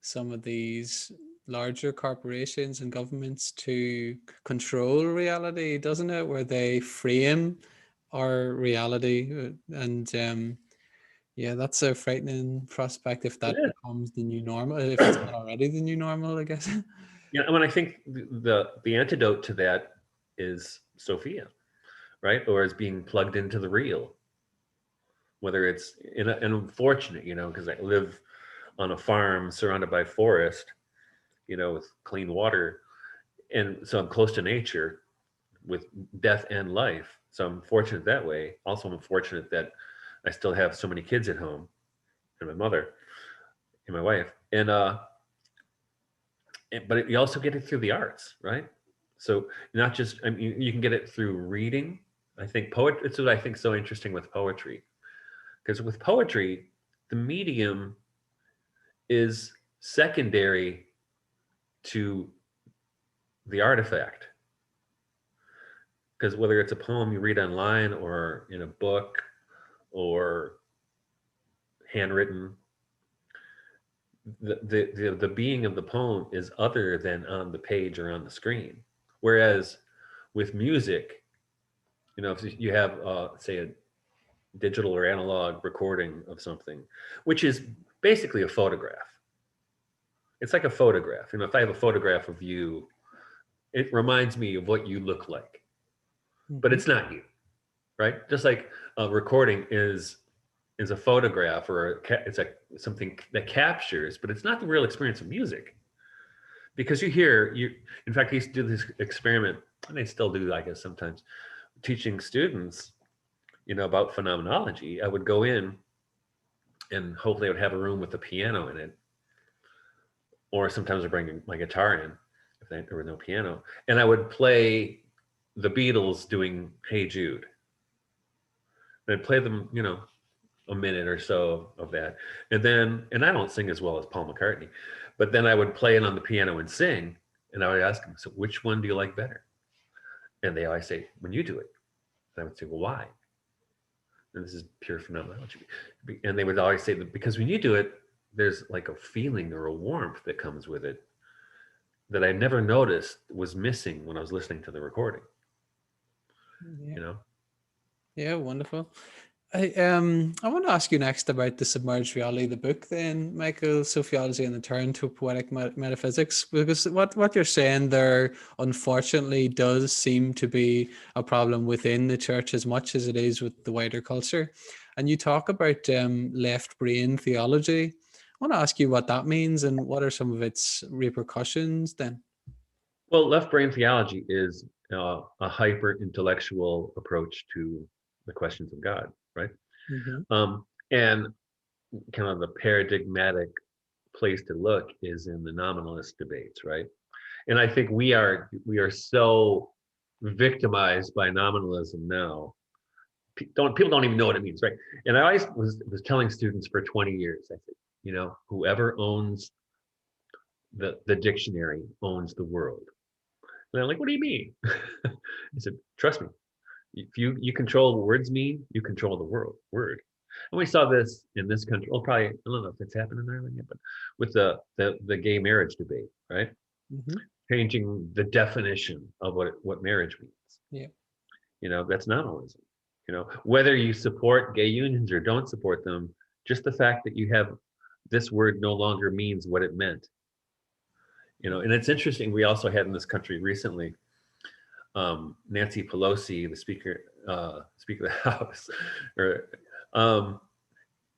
some of these larger corporations and governments to control reality, doesn't it? Where they frame our reality. And yeah, that's a frightening prospect if that Yeah. becomes the new normal, if it's not already the new normal, I guess. Yeah, I mean, I think the antidote to that is Sophia, right? Or is being plugged into the real. Whether it's and unfortunate, because I live on a farm surrounded by forest, with clean water. And so I'm close to nature with death and life. So I'm fortunate that way. Also, I'm fortunate that I still have so many kids at home, and my mother and my wife. But you also get it through the arts, right? So not just, I mean, you can get it through reading. I think poetry, it's what I think so interesting with poetry. Because with poetry, the medium is secondary to the artifact. Because whether it's a poem you read online or in a book or handwritten, the being of the poem is other than on the page or on the screen. Whereas with music, if you have, say, a digital or analog recording of something, which is basically a photograph. It's like a photograph. If I have a photograph of you, it reminds me of what you look like, but it's not you, right? Just like a recording is a photograph, or it's something that captures, but it's not the real experience of music. Because in fact, I used to do this experiment, and I still do, I guess, sometimes, teaching students, about phenomenology. I would go in, and hopefully I would have a room with a piano in it, or sometimes I bring my guitar in if there was no piano, and I would play the Beatles doing "Hey Jude." And I'd play them, a minute or so of that, and I don't sing as well as Paul McCartney, but then I would play it on the piano and sing, and I would ask them, "So which one do you like better?" And they always say, "When you do it." And I would say, "Well, why?" And this is pure phenomenology. And they would always say that because when you do it, there's like a feeling or a warmth that comes with it that I never noticed was missing when I was listening to the recording. Yeah. Yeah, wonderful. I want to ask you next about the submerged reality, the book then, Michael, Sophiology and the Turn to Poetic Metaphysics, because what you're saying there, unfortunately, does seem to be a problem within the church as much as it is with the wider culture. And you talk about left brain theology. I want to ask you what that means and what are some of its repercussions then? Well, left brain theology is a hyper intellectual approach to the questions of God, right? And kind of the paradigmatic place to look is in the nominalist debates, right? And I think we are so victimized by nominalism now. People don't even know what it means, right? And I always was telling students for 20 years, I said, whoever owns the dictionary owns the world. And they're like, what do you mean? I said, trust me, if you control what words mean, you control the word. And we saw this in this country. Well, probably, I don't know if it's happened in Ireland yet, but with the gay marriage debate, right? Changing the definition of what marriage means. Yeah. That's nominalism. Whether you support gay unions or don't support them, just the fact that you have this word no longer means what it meant. And it's interesting. We also had in this country recently, Nancy Pelosi, the Speaker of the House,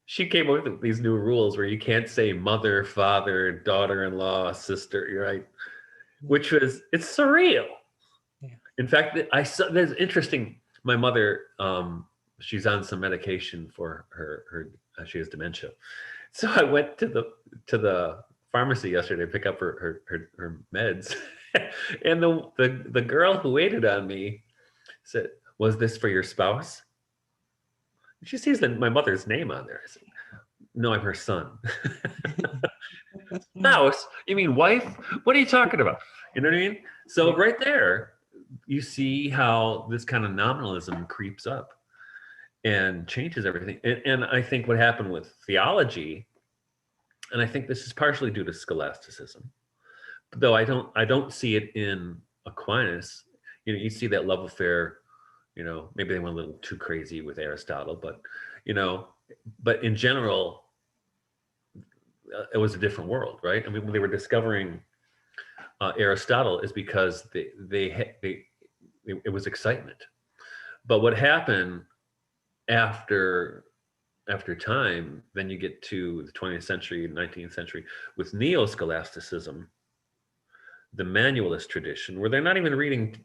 she came up with these new rules where you can't say mother, father, daughter-in-law, sister, right? Which it's surreal. Yeah. In fact, I saw there's interesting. My mother, she's on some medication for her she has dementia. So I went to the pharmacy yesterday to pick up her meds, and the girl who waited on me said, "Was this for your spouse?" She sees my mother's name on there. I said, "No, I'm her son." Spouse? You mean wife? What are you talking about? You know what I mean? So right there, you see how this kind of nominalism creeps up and changes everything. And I think what happened with theology, and I think this is partially due to scholasticism, though I don't see it in Aquinas. You see that love affair. Maybe they went a little too crazy with Aristotle, but but in general, it was a different world, right? I mean, when they were discovering Aristotle, is because it was excitement. But what happened after time, then you get to the 20th century, 19th century with neo-scholasticism, the manualist tradition, where they're not even reading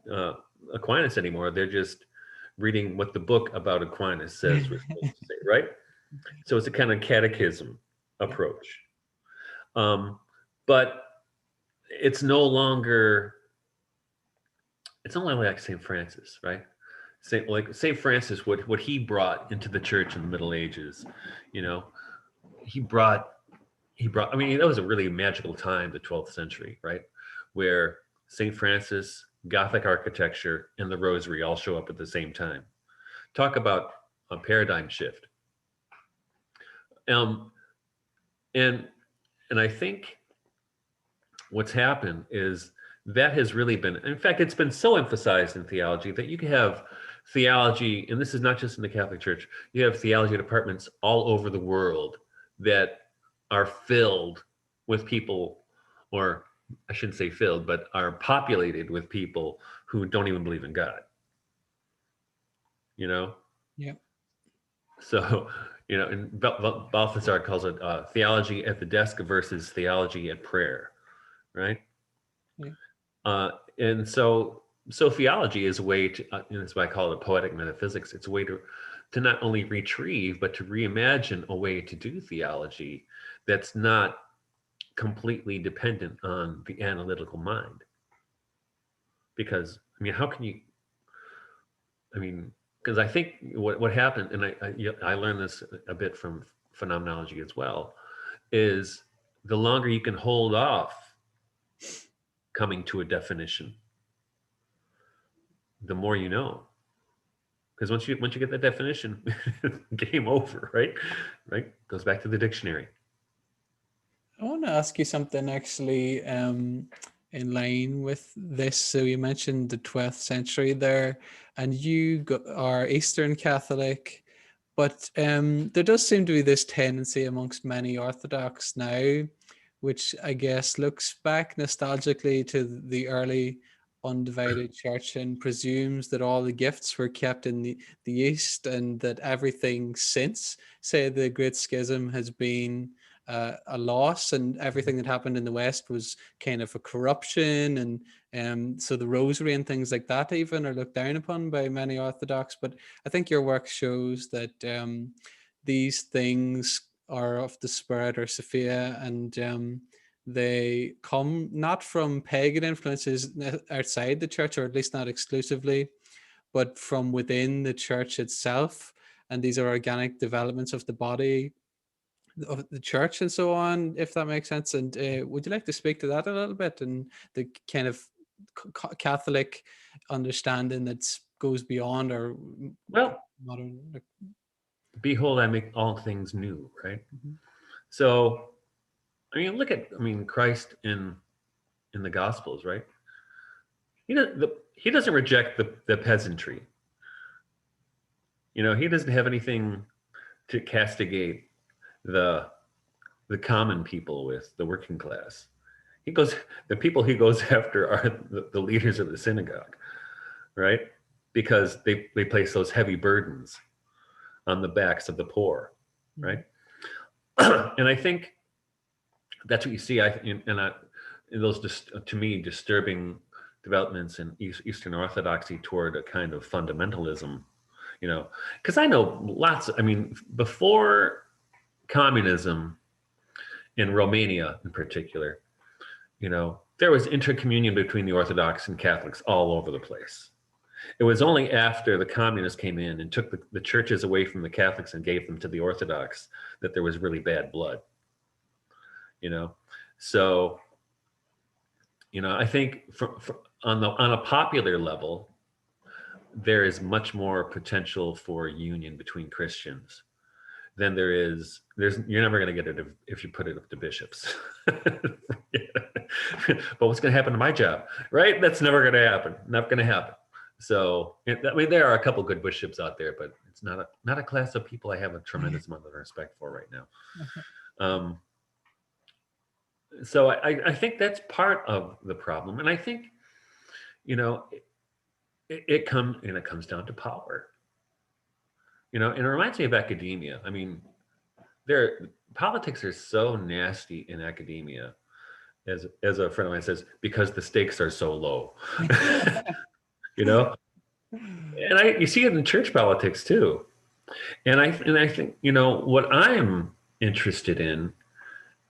Aquinas anymore. They're just reading what the book about Aquinas says we're supposed to say, right? So it's a kind of catechism approach. But it's no longer like St. Francis, right? St. Francis, what he brought into the church in the Middle Ages, you know, he brought, I mean, that was a really magical time, the 12th century, right? Where St. Francis, Gothic architecture, and the Rosary all show up at the same time. Talk about a paradigm shift. And I think what's happened is that has really been, in fact, it's been so emphasized in theology that you can have theology, and this is not just in the Catholic Church, you have theology departments all over the world that are filled with people, or I shouldn't say filled, but are populated with people who don't even believe in God. You know? Yeah. So, you know, and Balthasar calls it theology at the desk versus theology at prayer, right? Yeah. And so Sophiology is a way to, that's why I call it poetic metaphysics. It's a way to not only retrieve, but to reimagine a way to do theology that's not completely dependent on the analytical mind. Because, I mean, how can you, I mean, because I think what happened, and I learned this a bit from phenomenology as well, is the longer you can hold off coming to a definition, the more you know. Because once you get that definition, game over, right? Right? Goes back to the dictionary. I want to ask you something actually in line with this. So you mentioned the 12th century there, and you are Eastern Catholic, but there does seem to be this tendency amongst many Orthodox now, which I guess looks back nostalgically to the early undivided church and presumes that all the gifts were kept in the East, and that everything since, say, the Great Schism has been a loss, and everything that happened in the West was kind of a corruption, and so the Rosary and things like that even are looked down upon by many Orthodox. But I think your work shows that these things are of the Spirit, or Sophia, and they come not from pagan influences outside the church, or at least not exclusively, but from within the church itself. And these are organic developments of the body of the church and so on, if that makes sense. And would you like to speak to that a little bit, and the kind of Catholic understanding that goes beyond our modern? Behold, I make all things new, right? Mm-hmm. So, I mean, look at, Christ in the Gospels, right? He doesn't reject the peasantry. You know, he doesn't have anything to castigate the common people with, the working class. The people he goes after are the leaders of the synagogue, right? Because they place those heavy burdens on the backs of the poor, right? And I think that's what you see. In those, to me, disturbing developments in Eastern Orthodoxy toward a kind of fundamentalism, you know, because I know before communism in Romania in particular, you know, there was intercommunion between the Orthodox and Catholics all over the place. It was only after the communists came in and took the churches away from the Catholics and gave them to the Orthodox that there was really bad blood, you know? So, you know, I think on a popular level, there is much more potential for union between Christians than there's you're never going to get it if you put it up to bishops. But what's going to happen to my job, right? That's never going to happen. Not going to happen. So, there are a couple good bishops out there, but it's not a class of people I have a tremendous amount of respect for right now. So I think that's part of the problem. And I think, you know, it comes down to power. You know, and it reminds me of academia. I mean, politics are so nasty in academia as a friend of mine says, because the stakes are so low. You know, and you see it in church politics too. And I think, you know, what I'm interested in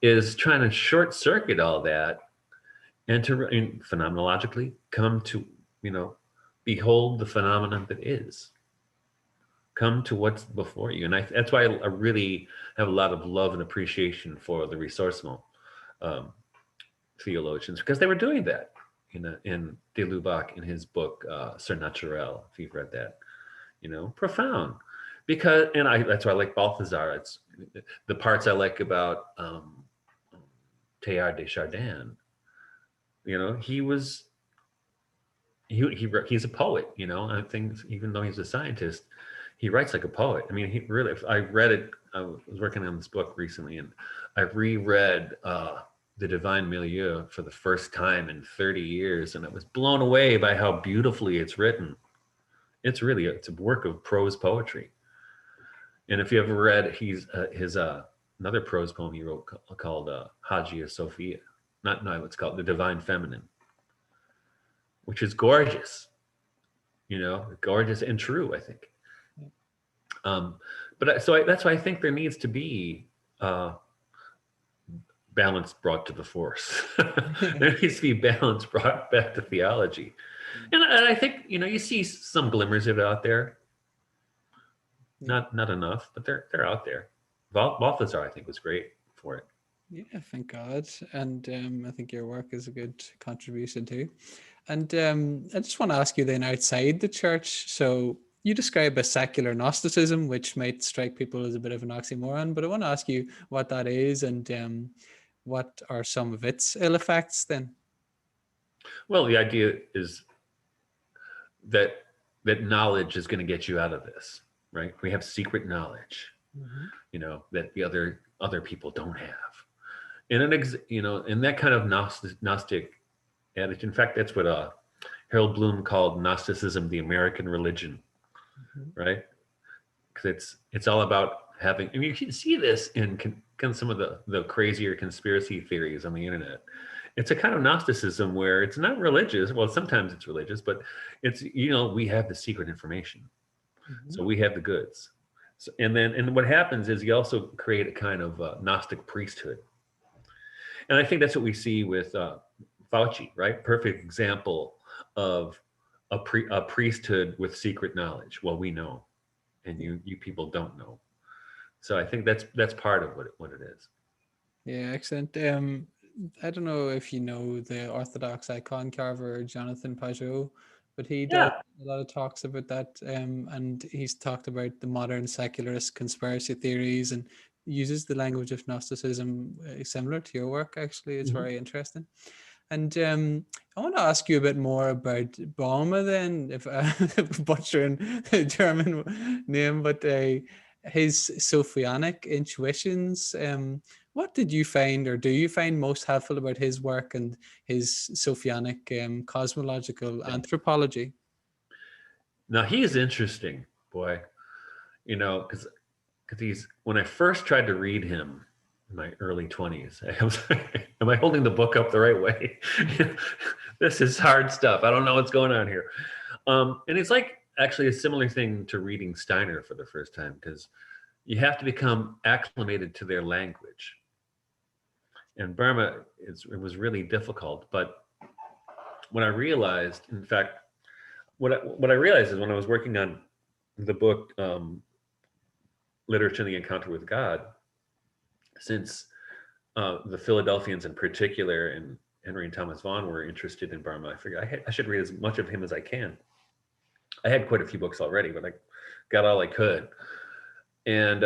is trying to short circuit all that and to phenomenologically come to, you know, behold the phenomenon that is. Come to what's before you. And that's why I really have a lot of love and appreciation for the resourceful theologians, because they were doing that in de Lubac in his book Surnaturel, if you've read that, you know, profound. Because, and that's why I like Balthazar. It's the parts I like about Teilhard de Chardin. You know, he's a poet, you know. I think even though he's a scientist, he writes like a poet. I mean, he really, I read it, I was working on this book recently, and I reread The Divine Milieu for the first time in 30 years, and I was blown away by how beautifully it's written. It's a work of prose poetry. And if you ever read his another prose poem he wrote called Hagia Sophia, it's called The Divine Feminine, which is gorgeous, you know, gorgeous and true, I think. That's why I think there needs to be balance brought to the force. There needs to be balance brought back to theology. And I think, you know, you see some glimmers of it out there. Not enough, but they're out there. Balthazar, I think, was great for it. Yeah, thank God. And I think your work is a good contribution too. And I just want to ask you then, outside the church, so you describe a secular Gnosticism, which might strike people as a bit of an oxymoron, but I want to ask you what that is and what are some of its ill effects then? Well, the idea is that knowledge is going to get you out of this, right? We have secret knowledge, you know, that the other people don't have. And you know, in that kind of Gnostic attitude, in fact, that's what Harold Bloom called Gnosticism the American religion, right? Because it's all about having. I mean, you can see this in some of the crazier conspiracy theories on the internet. It's a kind of Gnosticism where it's not religious. Well, sometimes it's religious, but it's, you know, we have the secret information, so we have the goods. So, and what happens is you also create a kind of Gnostic priesthood. And I think that's what we see with Fauci, right? Perfect example of a priesthood with secret knowledge. Well, we know, and you people don't know. So I think that's part of what it is. Yeah, excellent. I don't know if you know the Orthodox icon carver Jonathan Pajot, but he does a lot of talks about that, and he's talked about the modern secularist conspiracy theories and uses the language of Gnosticism similar to your work. Actually, it's very interesting. And I want to ask you a bit more about Baume then, if butchering the German name, but his Sophianic intuitions. What did you find, or do you find most helpful about his work and his Sophianic cosmological anthropology? Now he is interesting, boy. You know, because when I first tried to read him in my early 20s, I was like, am I holding the book up the right way? This is hard stuff. I don't know what's going on here. And it's like actually a similar thing to reading Steiner for the first time, because you have to become acclimated to their language. And Burma, it was really difficult. But what I realized, in fact, what I realized is when I was working on the book, Literature and the Encounter with God, since the Philadelphians in particular and Henry and Thomas Vaughan were interested in Burma, I figured I should read as much of him as I can. I had quite a few books already, but I got all I could. And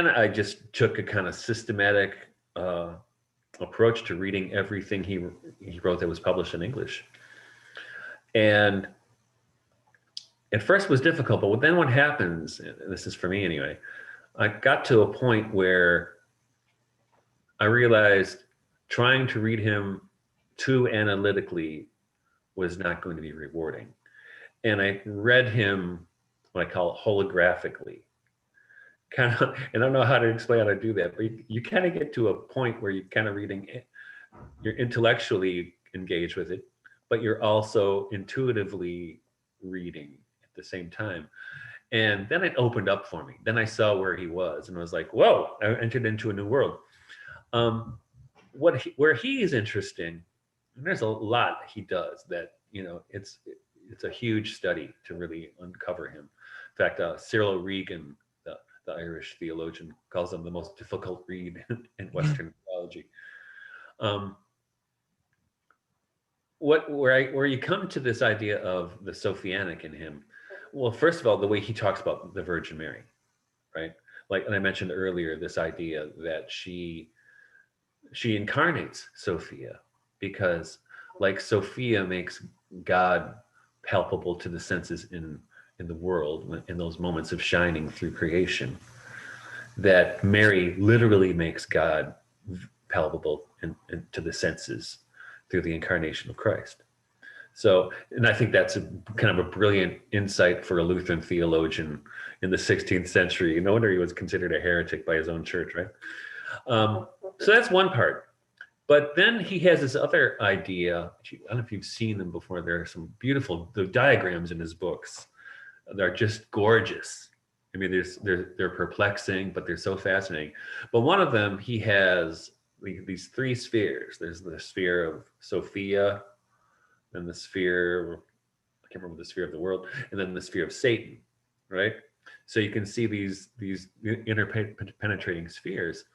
I just took a kind of systematic approach to reading everything he wrote that was published in English. And at first it was difficult, but then what happens, and this is for me anyway, I got to a point where I realized trying to read him too analytically was not going to be rewarding. And I read him what I call holographically. kind of, and I don't know how to explain how to do that, but you kind of get to a point where you're kind of reading it, you're intellectually engaged with it, but you're also intuitively reading at the same time. And then it opened up for me. Then I saw where he was, and I was like, whoa, I entered into a new world. Where he is interesting, and there's a lot he does that, it's a huge study to really uncover him. In fact, Cyril Regan, the Irish theologian, calls him the most difficult read in Western theology. Where you come to this idea of the Sophianic in him, well, first of all, the way he talks about the Virgin Mary, right? Like, and I mentioned earlier, this idea that she incarnates Sophia, because like Sophia makes God palpable to the senses in the world in those moments of shining through creation, that Mary literally makes God palpable to the senses through the incarnation of Christ. So, and I think that's a kind of a brilliant insight for a Lutheran theologian in the 16th century. No wonder he was considered a heretic by his own church, right? So that's one part. But then he has this other idea. I don't know if you've seen them before. There are some beautiful diagrams in his books. They're just gorgeous. I mean, they're perplexing, but they're so fascinating. But one of them, he has these three spheres. There's the sphere of Sophia, then the sphere, I can't remember the sphere of the world, and then the sphere of Satan, right? So you can see these interpenetrating spheres.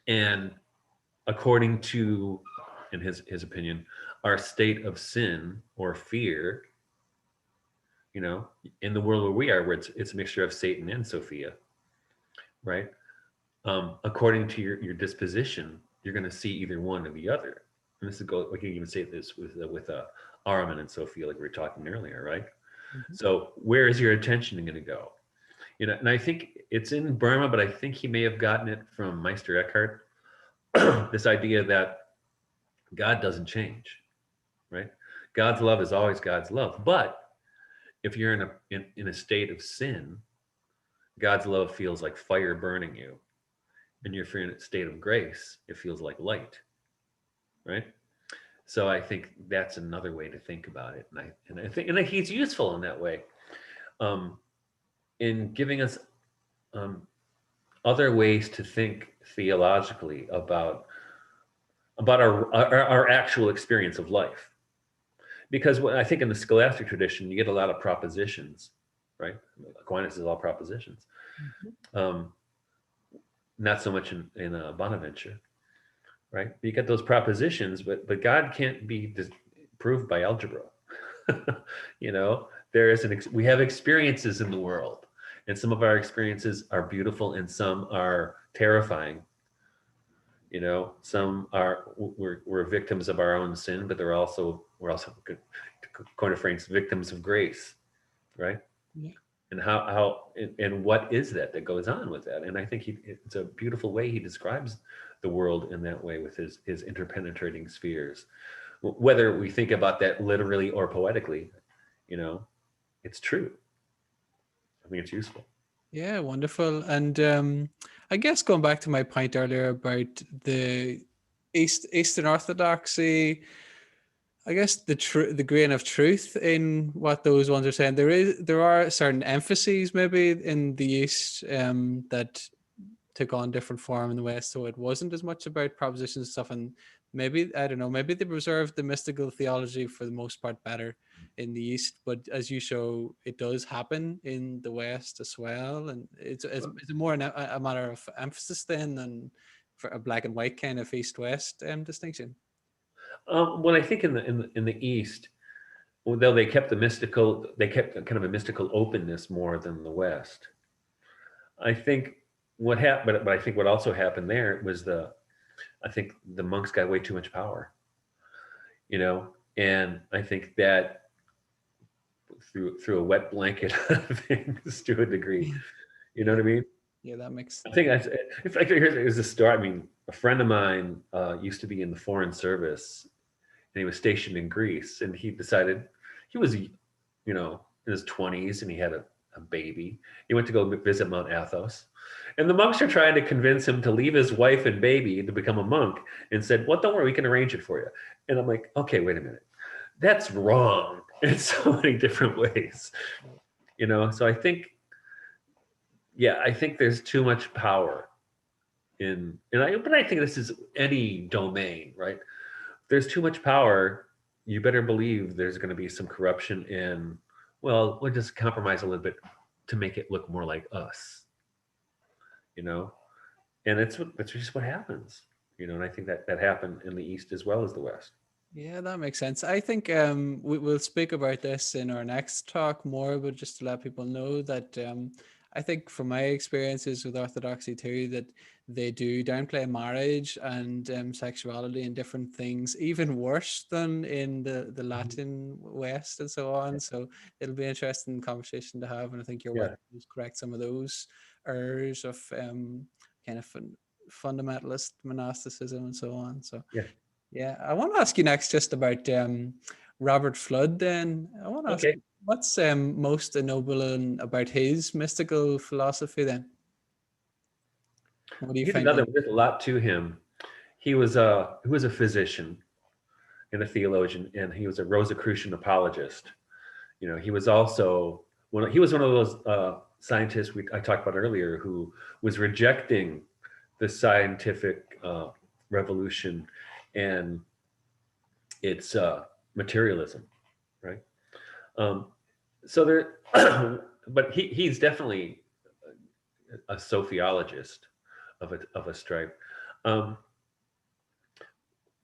And according to, in his opinion, our state of sin or fear, in the world where we are, where it's a mixture of Satan and Sophia, right? According to your disposition, you're going to see either one or the other. And this is we can even say this with Ahriman and Sophia, like we were talking earlier, right? Mm-hmm. So where is your attention going to go? And I think it's in Burma, but I think he may have gotten it from Meister Eckhart. This idea that God doesn't change, right? God's love is always God's love. But if you're in a state of sin, God's love feels like fire burning you. And if you're in a state of grace, it feels like light, right? So I think that's another way to think about it. And I think he's useful in that way, in giving us other ways to think theologically about our actual experience of life. Because I think in the scholastic tradition, you get a lot of propositions, right? Aquinas is all propositions. Mm-hmm. Not so much in Bonaventure, right? You get those propositions, but God can't be proved by algebra. We have experiences in the world, and some of our experiences are beautiful and some are terrifying. Some we're victims of our own sin, but we're also, coin of phrase, victims of grace, right? Yeah. And how and what is that goes on with that? And I think it's a beautiful way he describes the world in that way with his interpenetrating spheres. Whether we think about that literally or poetically, it's true. I think it's useful. Yeah, wonderful. And I guess going back to my point earlier about the Eastern Orthodoxy, I guess the grain of truth in what those ones are saying, there are certain emphases maybe in the East that took on different form in the West, so it wasn't as much about propositions and stuff. And maybe, I don't know, maybe they preserved the mystical theology for the most part better in the East, but as you show, it does happen in the West as well. And it's more a matter of emphasis then than for a black and white kind of East-West distinction. Well, I think in the East, though they kept they kept kind of a mystical openness more than the West. I think what happened, but I think what also happened there was I think the monks got way too much power, and I think that through a wet blanket of things to a degree, you know what I mean? Yeah, that makes sense. I think in fact, here's a story. I mean, a friend of mine used to be in the Foreign Service, and he was stationed in Greece, and he decided he was, in his 20s, and he had a a baby. He went to go visit Mount Athos. And the monks are trying to convince him to leave his wife and baby to become a monk, and said, well, don't worry, we can arrange it for you. And I'm like, okay, wait a minute. That's wrong in so many different ways. So I think, I think there's too much power but I think this is any domain, right? There's too much power. You better believe there's going to be some corruption in, well, we'll just compromise a little bit to make it look more like us, and that's just what happens, and I think that happened in the East as well as the West. Yeah, that makes sense. I think we'll speak about this in our next talk more, but just to let people know that I think from my experiences with Orthodoxy too, that they do downplay marriage and sexuality and different things, even worse than in the Latin West and so on. So it'll be an interesting conversation to have. And I think your work will correct some of those errors of kind of fundamentalist monasticism and so on. So yeah, I want to ask you next just about Robert Fludd then. I want to ask you, what's most ennobling about his mystical philosophy then? What do you find? There's a lot to him. He was a physician and a theologian, and he was a Rosicrucian apologist. He was also one of those scientists I talked about earlier who was rejecting the scientific revolution and its materialism, right? So there, but he's definitely a sophiologist of a stripe.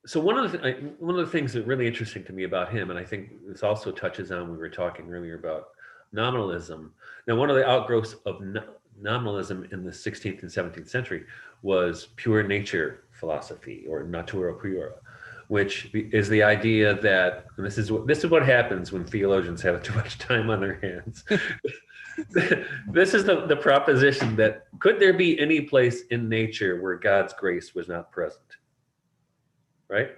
So one of the things that really interesting to me about him, and I think this also touches on, we were talking earlier about nominalism. Now, one of the outgrowths of nominalism in the 16th and 17th century was pure nature philosophy, or natura pura, which is the idea that, and this is what happens when theologians have too much time on their hands. This is the proposition that could there be any place in nature where God's grace was not present? Right?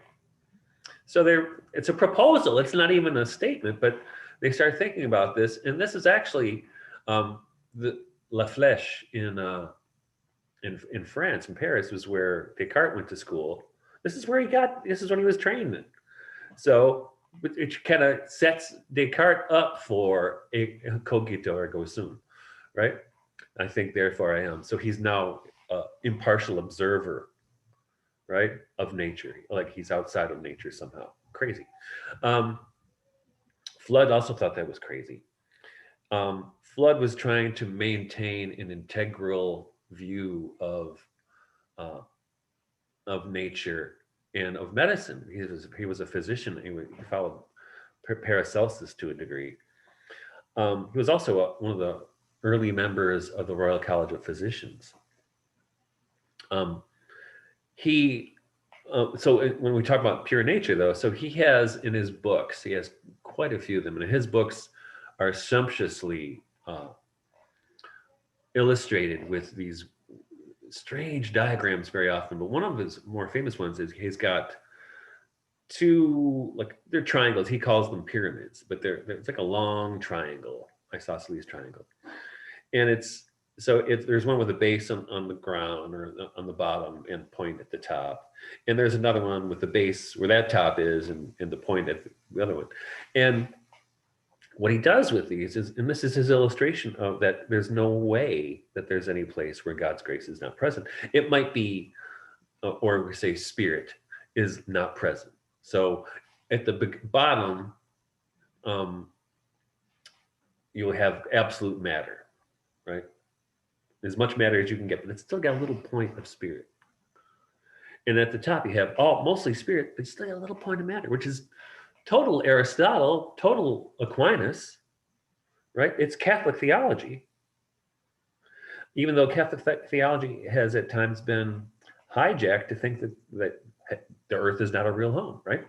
So it's a proposal. It's not even a statement, but they start thinking about this, and this is actually the La Flèche in France, in Paris, was where Descartes went to school. This is when he was trained in. So it kind of sets Descartes up for a cogito ergo sum, right? I think, therefore I am. So he's now an impartial observer, right, of nature, like he's outside of nature somehow. Crazy. Fludd also thought that was crazy. Fludd was trying to maintain an integral view of nature and of medicine. He was a physician. He followed Paracelsus to a degree. He was also one of the early members of the Royal College of Physicians. So when we talk about pure nature, though, so he has in his books, he has quite a few of them, and his books are sumptuously illustrated with these strange diagrams very often. But one of his more famous ones is he's got two, like, they're triangles. He calls them pyramids, but it's like a long triangle, isosceles triangle. And there's one with a base on the ground or on the bottom and point at the top. And there's another one with the base where that top is and the point at the other one. And what he does with these is, and this is his illustration of that, there's no way that there's any place where God's grace is not present. It might be, or we say spirit is not present. So at the bottom, you'll have absolute matter, right? As much matter as you can get, but it's still got a little point of spirit. And at the top, you have mostly spirit, but it's still got a little point of matter, which is total Aristotle, total Aquinas, right? It's Catholic theology. Even though Catholic theology has at times been hijacked to think that the earth is not a real home, right?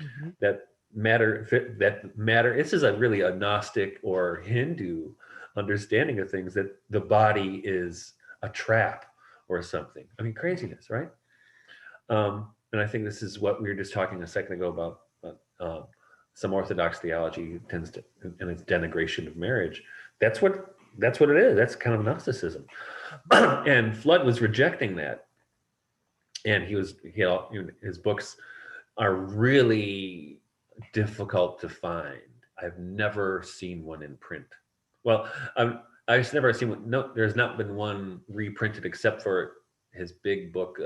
Mm-hmm. That matter, this is really a Gnostic or Hindu understanding of things, that the body is a trap or something. I mean, craziness, right? And I think this is what we were just talking a second ago about some Orthodox theology tends to, and its denigration of marriage. That's what that's what it is. That's kind of Gnosticism. And Fludd was rejecting that. And his books are really difficult to find. I've never seen one in print. Well, I've never seen one. No, there's not been one reprinted except for his big book.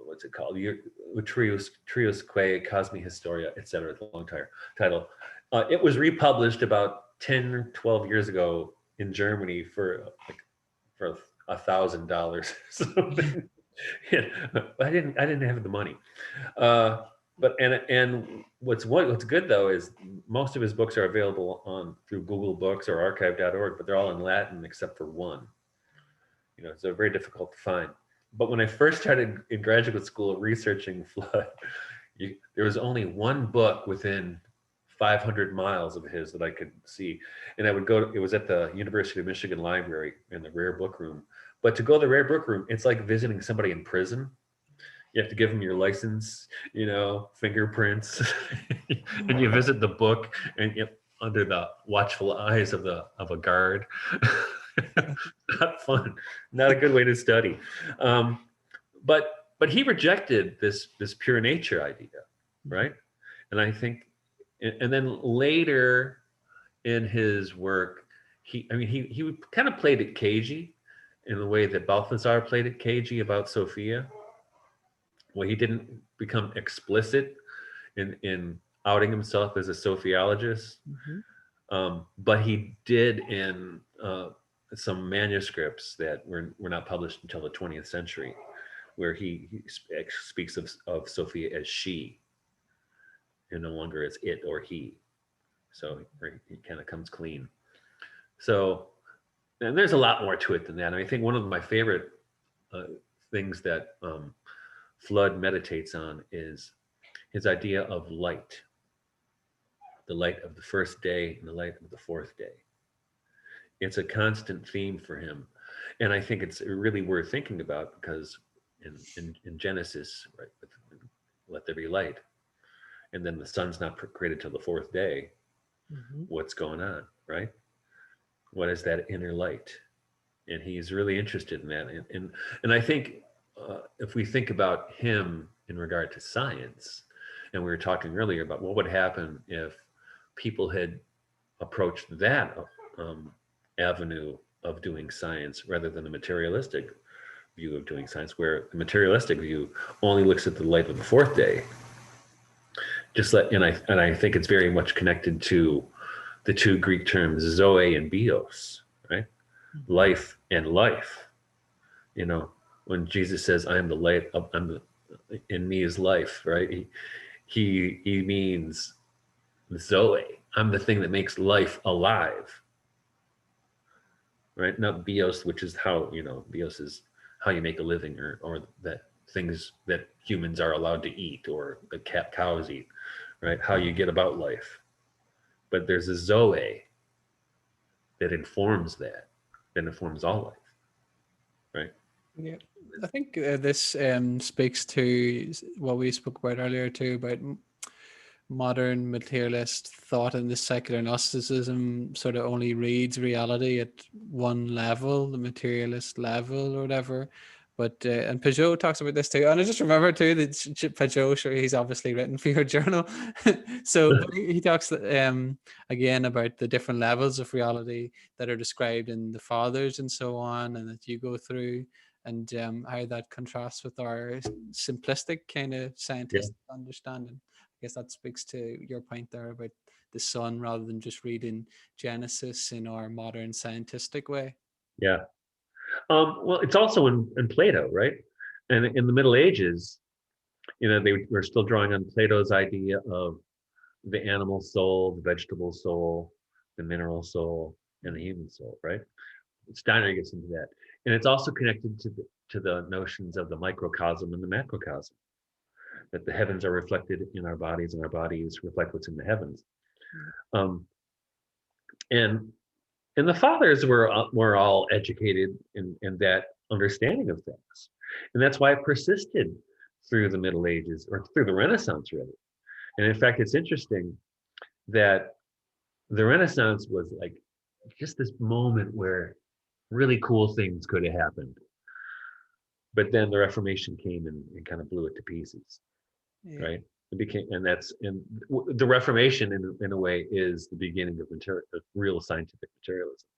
What's it called? Triusque Cosmi Historia, etc. It's a long title. It was republished about 10 or 12 years ago in Germany for $1,000. So yeah, I didn't have the money. But what's good though is most of his books are available through Google Books or archive.org, but they're all in Latin except for one. So they're very difficult to find. But when I first started in graduate school researching Fludd, there was only one book within 500 miles of his that I could see. And I would go, it was at the University of Michigan Library in the rare book room. But to go to the rare book room, it's like visiting somebody in prison. You have to give them your license, fingerprints, and you visit the book and under the watchful eyes of a guard. Not fun, not a good way to study. But he rejected this pure nature idea, right? And I think, and then later in his work, he kind of played it cagey in the way that Balthasar played it cagey about Sophia. Well, he didn't become explicit in outing himself as a Sophiologist, but he did in some manuscripts that were not published until the 20th century, where he speaks of Sophia as she, and no longer as it or he. So he kind of comes clean. So, and there's a lot more to it than that. And I think one of my favorite things that Fludd meditates on is his idea of light, the light of the first day and the light of the fourth day. It's a constant theme for him. And I think it's really worth thinking about because in Genesis, right, let there be light. And then the sun's not created till the fourth day. What's going on, right? What is that inner light? And he's really interested in that. And I think if we think about him in regard to science, and we were talking earlier about what would happen if people had approached that avenue of doing science rather than the materialistic view of doing science, where the materialistic view only looks at the light of the fourth day. And I think it's very much connected to the two Greek terms zoe and bios, right? Life and life. When Jesus says, "I am the light of, in me is life," right? He means zoe. I'm the thing that makes life alive, right? Not bios, which is how bios is how you make a living, or that things that humans are allowed to eat, or the cows eat, right? How you get about life. But there's a zoe that informs all life, right? Yeah, I think this speaks to what we spoke about earlier too, about modern materialist thought, and this secular Gnosticism sort of only reads reality at one level, the materialist level or whatever. But and Peugeot talks about this too, and I just remember too that Peugeot, sure, he's obviously written for your journal. So he talks again about the different levels of reality that are described in the Fathers and so on, and that you go through, and how that contrasts with our simplistic kind of scientific understanding. I guess that speaks to your point there about the sun, rather than just reading Genesis in our modern scientific way. Yeah. Well, it's also in Plato, right? And in the Middle Ages, they were still drawing on Plato's idea of the animal soul, the vegetable soul, the mineral soul, and the human soul, right? Steiner gets into that. And it's also connected to the notions of the microcosm and the macrocosm, that the heavens are reflected in our bodies and our bodies reflect what's in the heavens. And the Fathers were all educated in that understanding of things. And that's why it persisted through the Middle Ages, or through the Renaissance, really. And in fact, it's interesting that the Renaissance was like just this moment where really cool things could have happened. But then the Reformation came and kind of blew it to pieces, Yeah. right? It became, and the Reformation in a way is the beginning of real scientific materialism.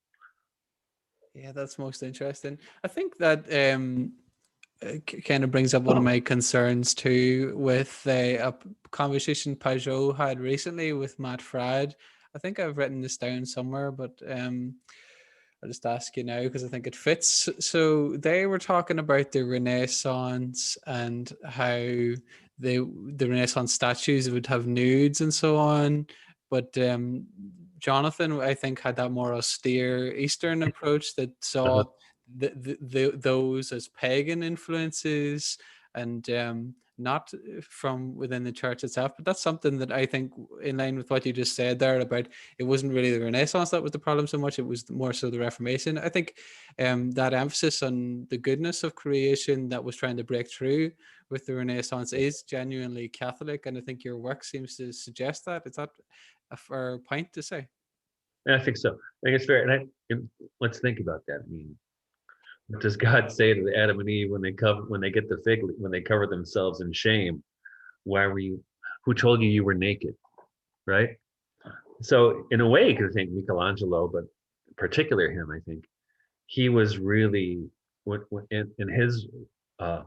Yeah, that's most interesting. I think that kind of brings up one of my concerns too with a conversation Pajot had recently with Matt Fradd. I think I've written this down somewhere, but I'll just ask you now because I think it fits. So they were talking about the Renaissance and how the Renaissance statues would have nudes and so on. But Jonathan, I think, had that more austere Eastern approach that saw Uh-huh. those as pagan influences and not from within the church itself. But that's something that I think, in line with what you just said there about it wasn't really the Renaissance that was the problem so much, it was more so the Reformation. I think that emphasis on the goodness of creation that was trying to break through with the Renaissance is genuinely Catholic, and I think your work seems to suggest that. Is that a fair point to say? And I think so. I think it's fair. And let's think about that. I mean, what does God say to Adam and Eve when they get the fig when they cover themselves in shame? Why were you? Who told you you were naked? Right. So in a way, you could think Michelangelo, but in particular him, I think he was really in his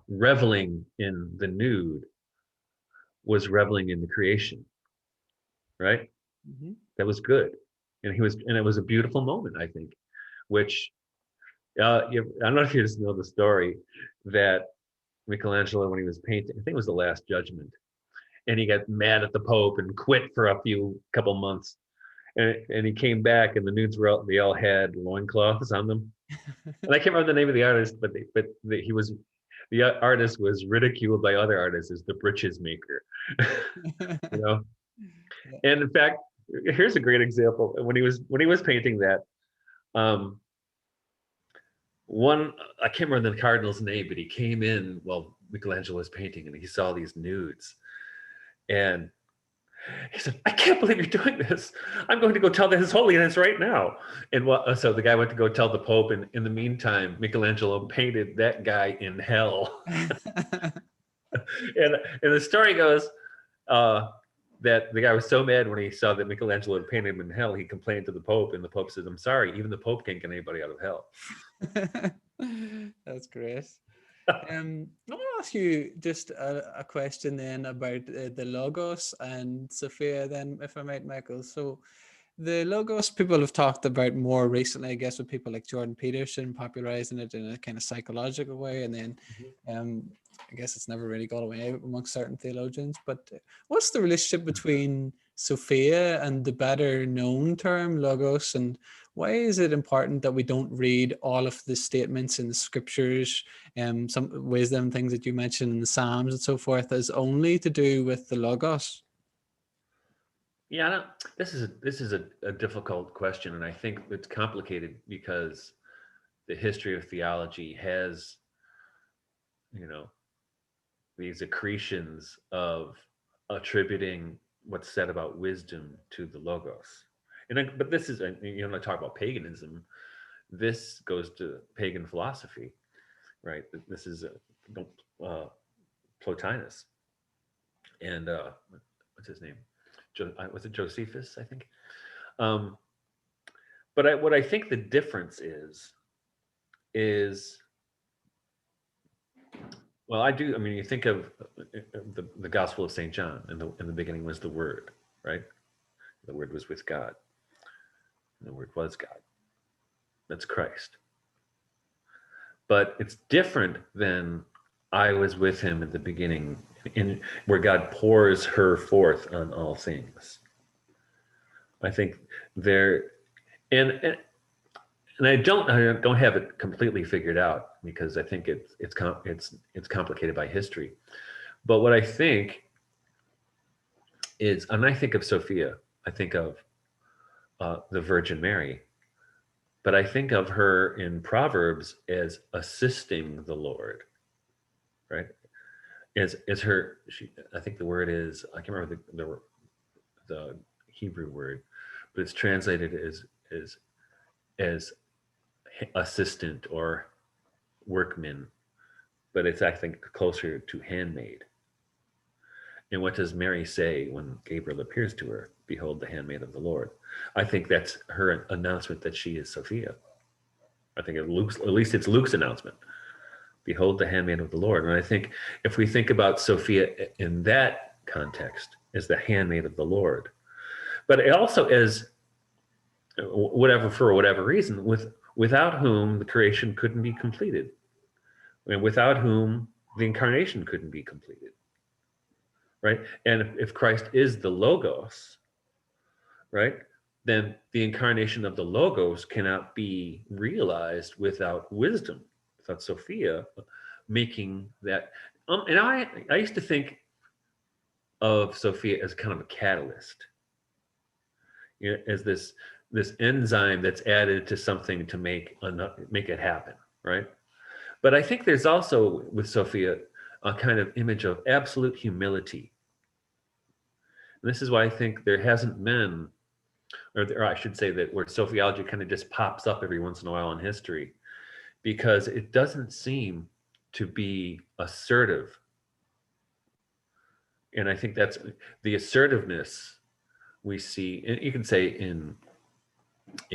reveling in the nude was reveling in the creation, right? Mm-hmm. That was good, and it was a beautiful moment, I think. Which I don't know if you just know the story that Michelangelo, when he was painting, I think it was the Last Judgment, and he got mad at the Pope and quit for a couple months, and he came back, and the nudes they all had loincloths on them, and I can't remember the name of the artist, but the artist was ridiculed by other artists as the breeches maker, you know. Yeah. And in fact, here's a great example. When he was painting that, um, one I can't remember the cardinal's name, but he came in while Michelangelo was painting, and he saw these nudes, and he said, "I can't believe you're doing this. I'm going to go tell His Holiness right now." And so the guy went to go tell the Pope, and in the meantime, Michelangelo painted that guy in hell. And the story goes that the guy was so mad when he saw that Michelangelo had painted him in hell, he complained to the Pope, and the Pope said, "I'm sorry, even the Pope can't get anybody out of hell." That's great. I want to ask you just a question then about the logos and Sophia then, if I might, Michael. So the logos people have talked about more recently, I guess, with people like Jordan Peterson popularizing it in a kind of psychological way. And then I guess it's never really got away amongst certain theologians. But what's the relationship between Sophia and the better known term logos? And why is it important that we don't read all of the statements in the scriptures, some wisdom things that you mentioned in the Psalms and so forth, as only to do with the logos? Yeah, this is a difficult question, and I think it's complicated because the history of theology has, you know, these accretions of attributing what's said about wisdom to the logos. But this is, you know, I talk about paganism. This goes to pagan philosophy, right? This is Plotinus, and what's his name? Was it Josephus? I think. Um, but what I think the difference is well, I do. I mean, you think of the Gospel of St. John, and in the beginning was the Word, right? The Word was with God, and the Word was God. That's Christ. But it's different than I was with him at the beginning, in where God pours her forth on all things. I think there, and I don't have it completely figured out because I think it's complicated by history. But what I think is, and I think of Sophia, I think of the Virgin Mary, but I think of her in Proverbs as assisting the Lord, right? Is I think the word is, I can't remember the Hebrew word, but it's translated as assistant or workman, but it's, I think, closer to handmaid. And what does Mary say when Gabriel appears to her? Behold, the handmaid of the Lord. I think that's her announcement that she is Sophia. I think at least it's Luke's announcement. Behold, the handmaid of the Lord. And I think if we think about Sophia in that context as the handmaid of the Lord, but also as for whatever reason, without whom the creation couldn't be completed, and without whom the incarnation couldn't be completed. Right? And if Christ is the Logos, right, then the incarnation of the Logos cannot be realized without wisdom, without Sophia making that. And I used to think of Sophia as kind of a catalyst, as this enzyme that's added to something to make it happen, right? But I think there's also with Sophia a kind of image of absolute humility. And this is why I think there hasn't been, or I should say that where Sophiology kind of just pops up every once in a while in history, because it doesn't seem to be assertive. And I think that's the assertiveness we see, and you can say in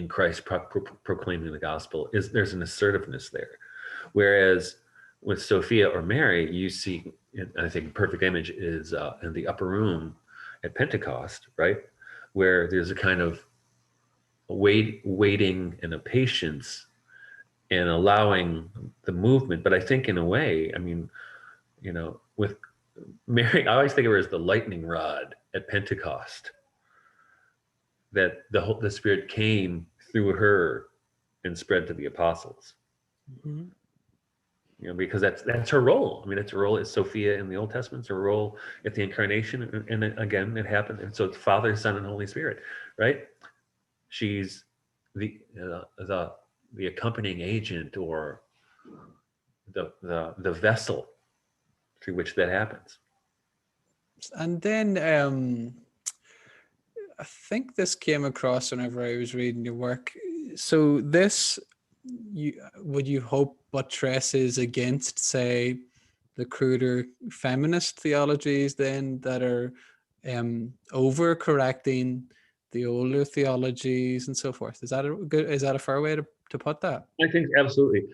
Christ proclaiming the gospel, there's an assertiveness there. Whereas with Sophia or Mary, you see, I think perfect image is in the upper room at Pentecost, right? Where there's a kind of waiting and a patience and allowing the movement. But I think in a way, I mean, with Mary, I always think of her as the lightning rod at Pentecost, that the Spirit came through her and spread to the apostles. Mm-hmm. Because that's her role. I mean, it's her role as Sophia in the Old Testament. It's her role at the incarnation, and then again, it happened. And so it's Father, Son, and Holy Spirit, right? She's the accompanying agent, or the vessel through which that happens. And then I think this came across whenever I was reading your work. So this, would you hope, buttresses against, say, the cruder feminist theologies then that are overcorrecting the older theologies and so forth? Is that a fair way to put that? I think absolutely.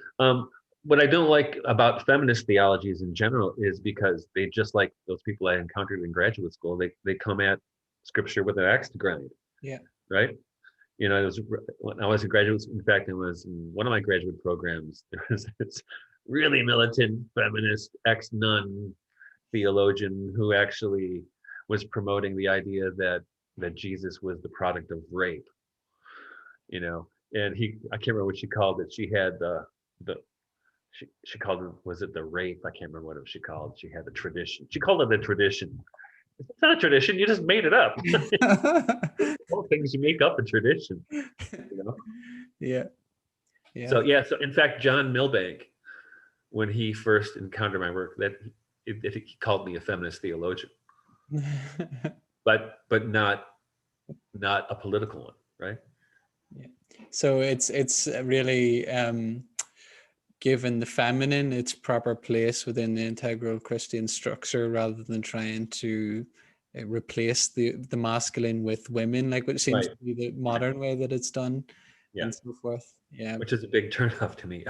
What I don't like about feminist theologies in general is because they, just like those people I encountered in graduate school, they come at scripture with an axe to grind. Yeah. Right. It was when I was a graduate. In fact, it was in one of my graduate programs. There was this really militant feminist ex-nun theologian who actually was promoting the idea that Jesus was the product of rape. And I can't remember what she called it. She had she called it, was it the rape? I can't remember what she called. She had the tradition. She called it a tradition. It's not a tradition. You just made it up. All things you make up a tradition. Yeah. So in fact, John Milbank, when he first encountered my work, he called me a feminist theologian, but not a political one, right? Yeah. So it's really given the feminine its proper place within the integral Christian structure, rather than trying to replace the masculine with women, like what seems to be the modern way that it's done, and so forth. Yeah, which is a big turnoff to me.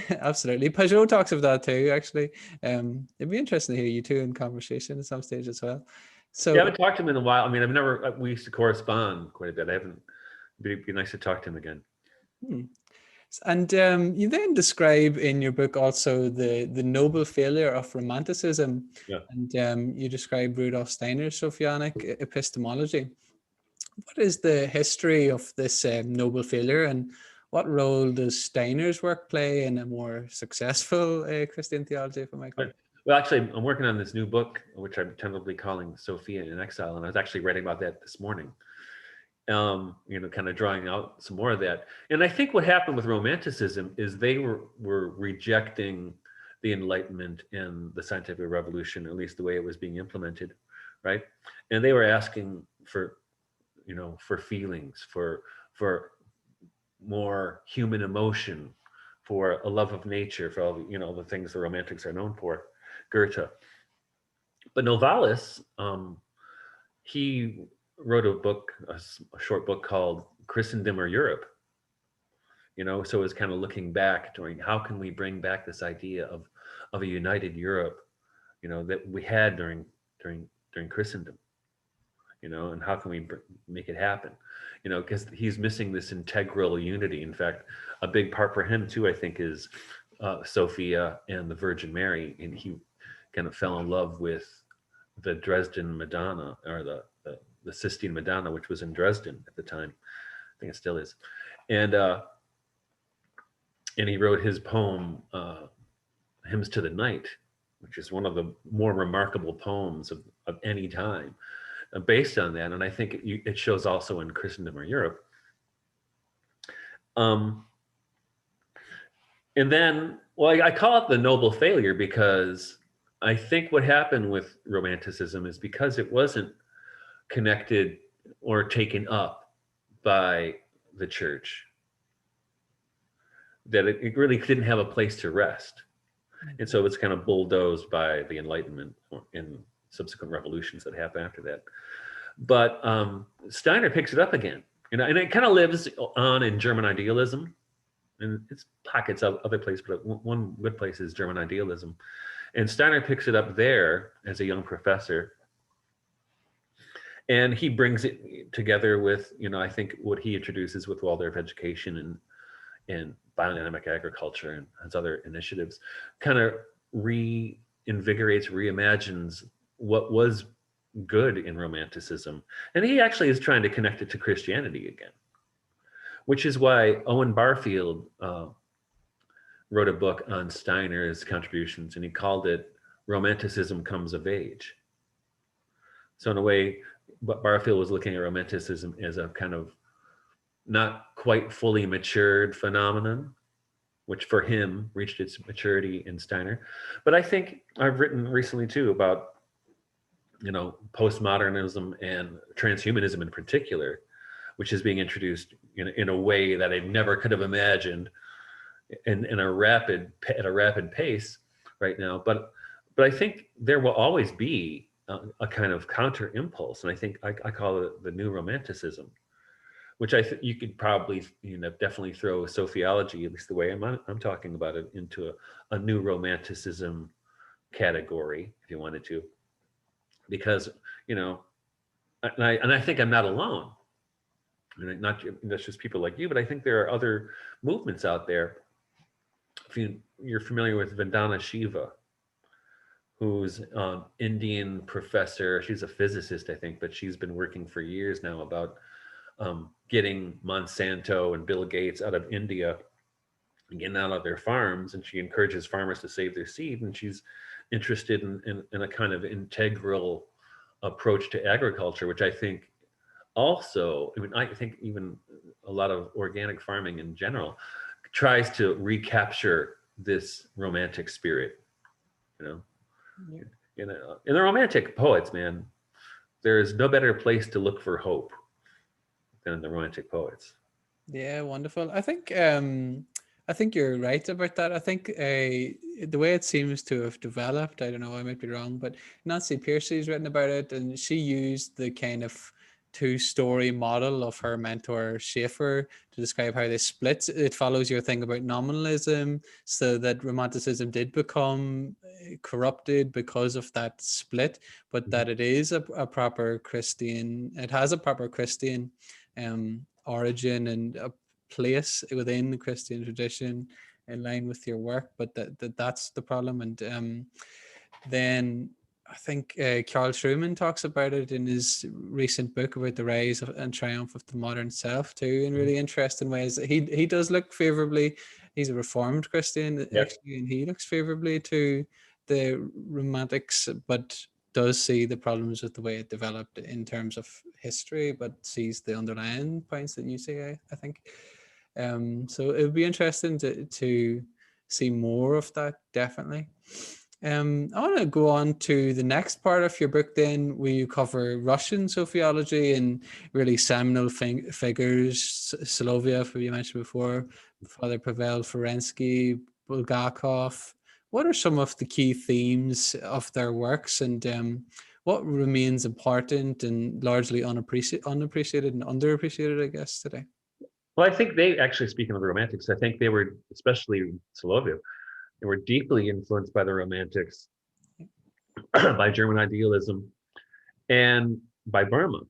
Absolutely. Pajot talks of that too, actually. It'd be interesting to hear you two in conversation at some stage as well. So I haven't talked to him in a while. I mean, we used to correspond quite a bit. It'd be nice to talk to him again. And you then describe in your book also the noble failure of Romanticism. Yeah. And you describe Rudolf Steiner's Sophionic epistemology. What is the history of this noble failure, and what role does Steiner's work play in a more successful Christian theology, if I might call it? Well, actually, I'm working on this new book, which I'm tentatively calling Sophia in Exile, and I was actually writing about that this morning. Kind of drawing out some more of that. And I think what happened with Romanticism is they were rejecting the Enlightenment and the scientific revolution, at least the way it was being implemented, right? And they were asking for for feelings, for more human emotion, for a love of nature, for all the things the Romantics are known for, Goethe. But Novalis, he wrote a short book called Christendom or Europe. So it was kind of looking back, during how can we bring back this idea of a united Europe, that we had during Christendom, and how can we make it happen, because he's missing this integral unity. In fact, a big part for him too, I think, is Sophia and the Virgin Mary, and he kind of fell in love with the Dresden Madonna, or the Sistine Madonna, which was in Dresden at the time. I think it still is. And he wrote his poem, Hymns to the Night, which is one of the more remarkable poems of any time, based on that. And I think it shows also in Christendom or Europe. And then, well, I call it the noble failure, because I think what happened with Romanticism is because it wasn't connected or taken up by the church, that it really didn't have a place to rest. And so it's kind of bulldozed by the Enlightenment and subsequent revolutions that happen after that. But Steiner picks it up again, and it kind of lives on in German idealism, and it's pockets of other places, but one good place is German idealism. And Steiner picks it up there as a young professor, and he brings it together with, I think what he introduces with Waldorf education and biodynamic agriculture and his other initiatives, kind of reinvigorates, reimagines what was good in Romanticism. And he actually is trying to connect it to Christianity again, which is why Owen Barfield wrote a book on Steiner's contributions, and he called it Romanticism Comes of Age. So in a way, Barfield was looking at Romanticism as a kind of not quite fully matured phenomenon, which for him reached its maturity in Steiner. But I think I've written recently too about, postmodernism and transhumanism in particular, which is being introduced in a way that I never could have imagined at a rapid pace right now. But I think there will always be a kind of counter impulse, and I think I call it the new Romanticism, which I think you could probably definitely throw sociology, at least the way I'm talking about it, into a new Romanticism category if you wanted to, because and I think I'm not alone. That's just people like you, but I think there are other movements out there. If you're familiar with Vandana Shiva, who's an Indian professor, she's a physicist, I think, but she's been working for years now about getting Monsanto and Bill Gates out of India and getting out of their farms, and she encourages farmers to save their seed, and she's interested in a kind of integral approach to agriculture, which I think also, I think even a lot of organic farming in general tries to recapture this romantic spirit, in the Romantic poets, man, there is no better place to look for hope than the Romantic poets. Yeah, wonderful. I think you're right about that. I think the way it seems to have developed, I don't know, I might be wrong, but Nancy Pearcey's written about it, and she used the kind of two-story model of her mentor Schaeffer to describe how they split. It follows your thing about nominalism, so that Romanticism did become corrupted because of that split, but that it is a proper Christian, it has a proper Christian origin and a place within the Christian tradition in line with your work, but that's the problem. And then I think Carl Trueman talks about it in his recent book about the rise and triumph of the modern self too, in really interesting ways. He does look favorably. He's a Reformed Christian, actually, and he looks favorably to the Romantics, but does see the problems with the way it developed in terms of history, but sees the underlying points that you say, I think. So it would be interesting to see more of that, definitely. I want to go on to the next part of your book then, where you cover Russian sociology and really seminal figures, Soloviev, who you mentioned before, Father Pavel Ferensky, Bulgakov. What are some of the key themes of their works, and what remains important and largely unappreciated and underappreciated, I guess, today? Well, I think they actually, speaking of the Romantics, I think they were, especially Soloviev, they were deeply influenced by the Romantics, by German idealism, and by Burma.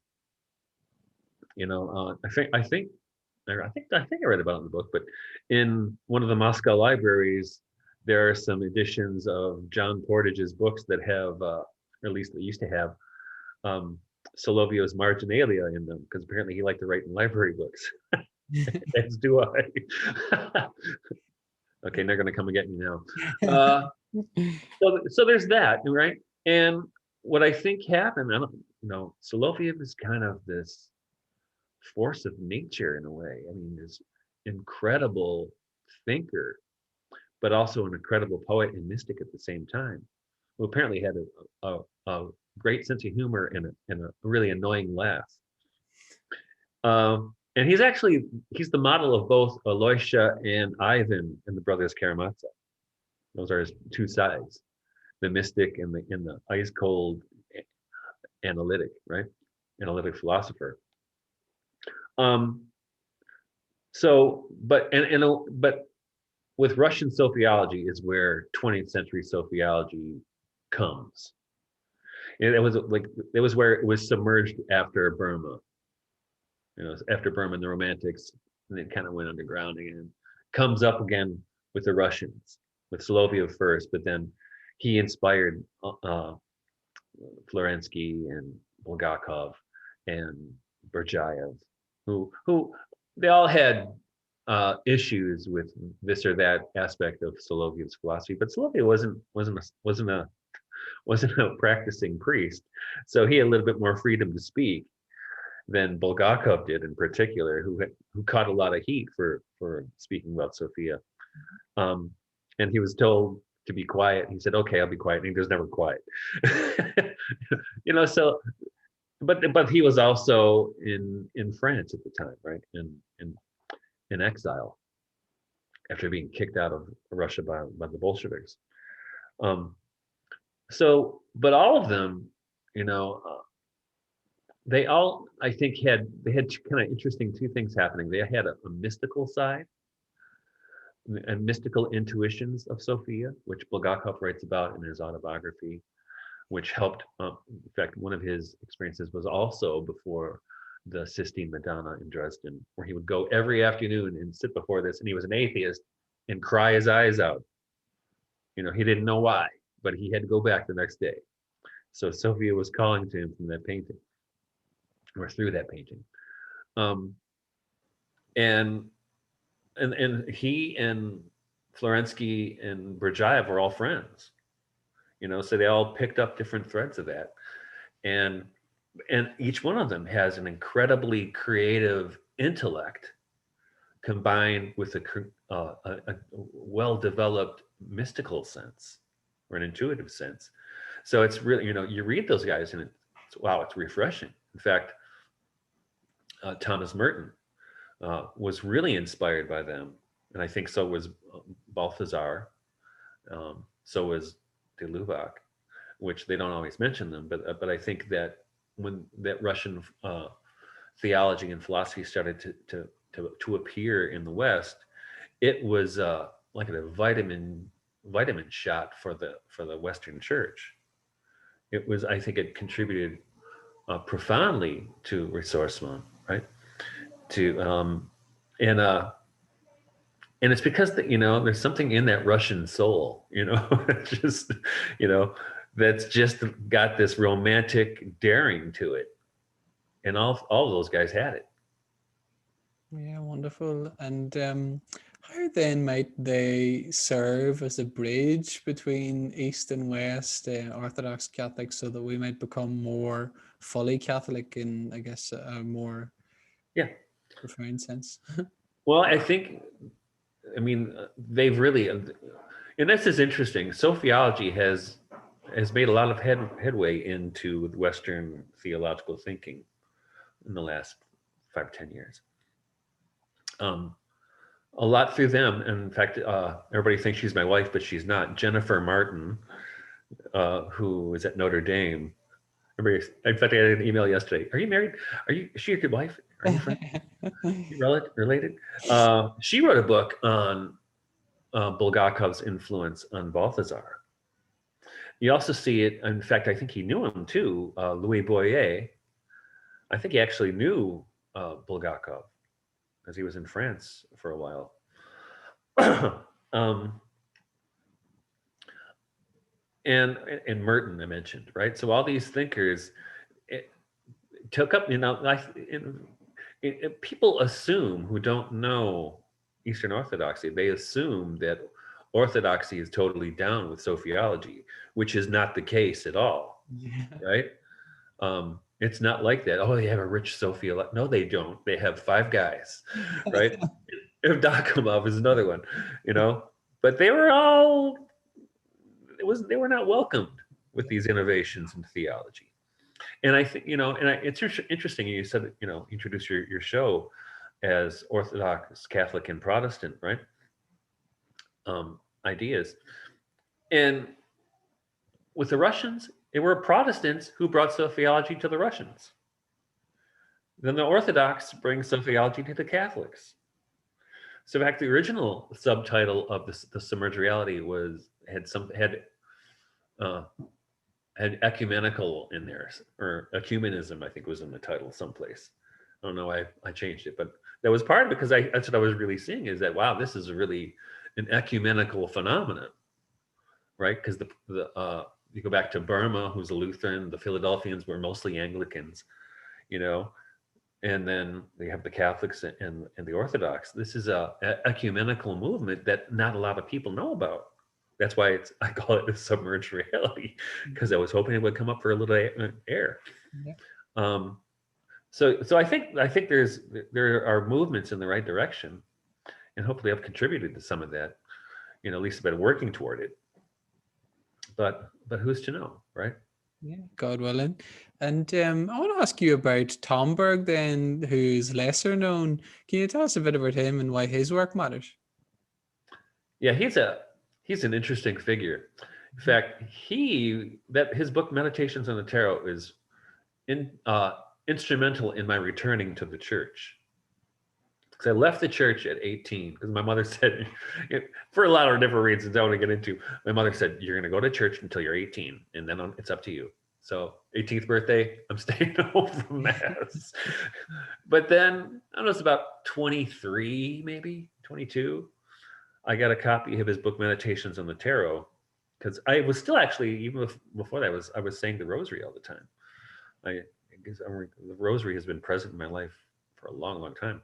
I think I read about it in the book, but in one of the Moscow libraries, there are some editions of John Portage's books that have, or at least they used to have, Soloviev's marginalia in them, because apparently he liked to write in library books. As do I. Okay, they're going to come and get me now. So there's that, right? And what I think happened, Soloviev is kind of this force of nature in a way. I mean, this incredible thinker, but also an incredible poet and mystic at the same time, who apparently had a great sense of humor and a really annoying laugh. And he's the model of both Aloysia and Ivan in the Brothers Karamazov. Those are his two sides, the mystic and the ice cold analytic, right? Analytic philosopher. But with Russian Sophiology is where 20th century Sophiology comes. And it was where it was submerged after Burma. After Burma and the Romantics, and it kind of went underground again. Comes up again with the Russians, with Soloviev first, but then he inspired Florensky and Bulgakov and Berdyaev, who they all had issues with this or that aspect of Soloviev's philosophy, but Soloviev wasn't a practicing priest, so he had a little bit more freedom to speak than Bulgakov did, in particular, who caught a lot of heat for speaking about Sophia. And he was told to be quiet. He said, "Okay, I'll be quiet." And he was never quiet. But he was also in France at the time, right? In exile after being kicked out of Russia by the Bolsheviks. But all of them, they all, I think, had kind of interesting two things happening. They had a mystical side and mystical intuitions of Sophia, which Bulgakov writes about in his autobiography, which helped. In fact, one of his experiences was also before the Sistine Madonna in Dresden, where he would go every afternoon and sit before this, and he was an atheist, and cry his eyes out. He didn't know why, but he had to go back the next day. So Sophia was calling to him from that painting, or through that painting. And he and Florensky and Berdyaev were all friends, so they all picked up different threads of that. And each one of them has an incredibly creative intellect combined with a well-developed mystical sense or an intuitive sense. So it's really, you read those guys and it's refreshing. In fact, Thomas Merton was really inspired by them, and I think so was Balthazar, so was de Lubac, which they don't always mention them, but I think that when that Russian theology and philosophy started to appear in the West, it was like a vitamin shot for the Western Church. It was, I think, it contributed profoundly to ressourcement, right? And it's because there's something in that Russian soul, just that's just got this romantic daring to it, and all those guys had it. Yeah, wonderful. And how then might they serve as a bridge between East and West Orthodox Catholics, so that we might become more fully Catholic in, I guess, a more profound sense? Well, I think, they've really, And this is interesting. Sophiology has made a lot of headway into Western theological thinking in the last 5 or 10 years. A lot through them. And in fact, everybody thinks she's my wife, but she's not. Jennifer Martin, who is at Notre Dame. In fact, I had an email yesterday. Are you married? Is she your good wife? Are you friends? You related? She wrote a book on Bulgakov's influence on Balthasar. You also see it, in fact, I think he knew him too, Louis Boyer. I think he actually knew Bulgakov because he was in France for a while. And Merton I mentioned, right? So all these thinkers took up, people assume, who don't know Eastern Orthodoxy, they assume that Orthodoxy is totally down with Sophiology, which is not the case at all, right? It's not like that. Oh, they have a rich Sophia. No, they don't. They have 5 guys, right? Evdokimov is another one, but they were all, they were not welcomed with these innovations in theology. And I think, it's interesting. You said, introduce your show as Orthodox, Catholic, and Protestant, right? Ideas. And with the Russians, it were Protestants who brought Sophiology to the Russians. Then the Orthodox bring Sophiology to the Catholics. So in fact, the original subtitle of the Submerged Reality had ecumenical in there, or ecumenism, I think was in the title someplace. I don't know why I changed it, but that was part because that's what I was really seeing, is that, wow, this is really an ecumenical phenomenon, right? Because you go back to Burma, who's a Lutheran, the Philadelphians were mostly Anglicans, and then they have the Catholics and the Orthodox. This is a ecumenical movement that not a lot of people know about. That's why I call it the submerged reality, because I was hoping it would come up for a little air. Yeah. So I think there are movements in the right direction, and hopefully I've contributed to some of that. At least I've been working toward it. But who's to know, right? Yeah, God willing. And I want to ask you about Tomberg then, who's lesser known. Can you tell us a bit about him and why his work matters? Yeah, he's an interesting figure. In fact, his book Meditations on the Tarot is instrumental in my returning to the church. Because I left the church at 18, because my mother said, for a lot of different reasons I don't want to get into, my mother said, you're going to go to church until you're 18, and then it's up to you. So 18th birthday, I'm staying home from Mass. But then, I don't know, it's about 23, maybe 22. I got a copy of his book, Meditations on the Tarot, because I was still actually, even before that, I was saying the rosary all the time. I guess the rosary has been present in my life for a long, long time.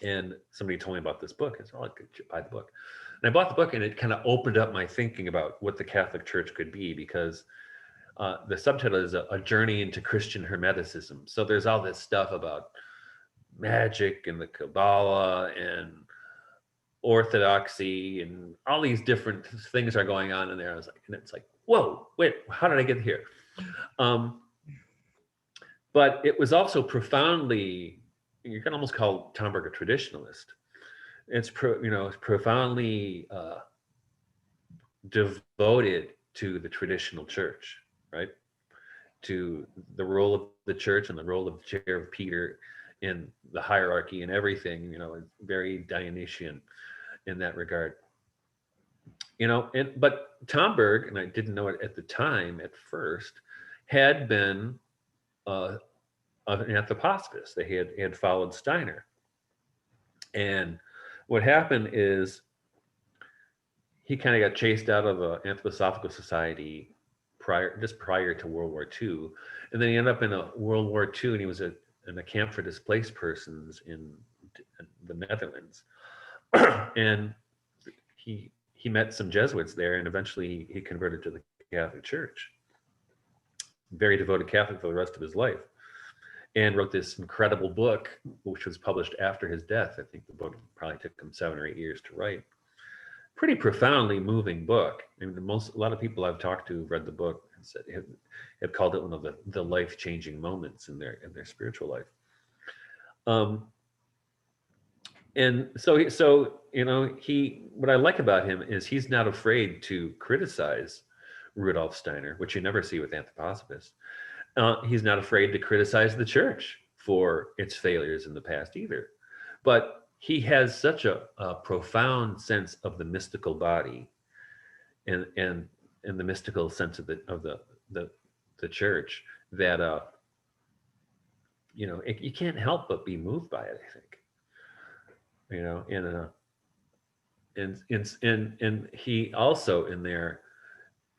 And somebody told me about this book. I said, I could buy the book. And I bought the book, and it kind of opened up my thinking about what the Catholic Church could be, because the subtitle is a Journey into Christian Hermeticism. So there's all this stuff about magic and the Kabbalah and Orthodoxy, and all these different things are going on in there. I was like, and it's like, whoa, wait, how did I get here? But it was also profoundly, you can almost call Tomberg a traditionalist. It's profoundly devoted to the traditional church, right? To the role of the church and the role of the chair of Peter in the hierarchy and everything. Very Dionysian in that regard. But Tomberg, and I didn't know it at the time at first, had been an anthroposophist. They had followed Steiner. And what happened is he kind of got chased out of the Anthroposophical Society prior to World War II. And then he ended up in a World War II, and he was in a camp for displaced persons in the Netherlands. And he met some Jesuits there, and eventually he converted to the Catholic Church. Very devoted Catholic for the rest of his life, and wrote this incredible book, which was published after his death. I think the book probably took him 7 or 8 years to write. pretty profoundly moving book. I mean, a lot of people I've talked to who've read the book and said have called it one of the life-changing moments in their spiritual life. And so what I like about him is he's not afraid to criticize Rudolf Steiner, which you never see with anthroposophists. He's not afraid to criticize the church for its failures in the past either. But he has such a profound sense of the mystical body and the mystical sense of the church that you can't help but be moved by it, I think. And he also in there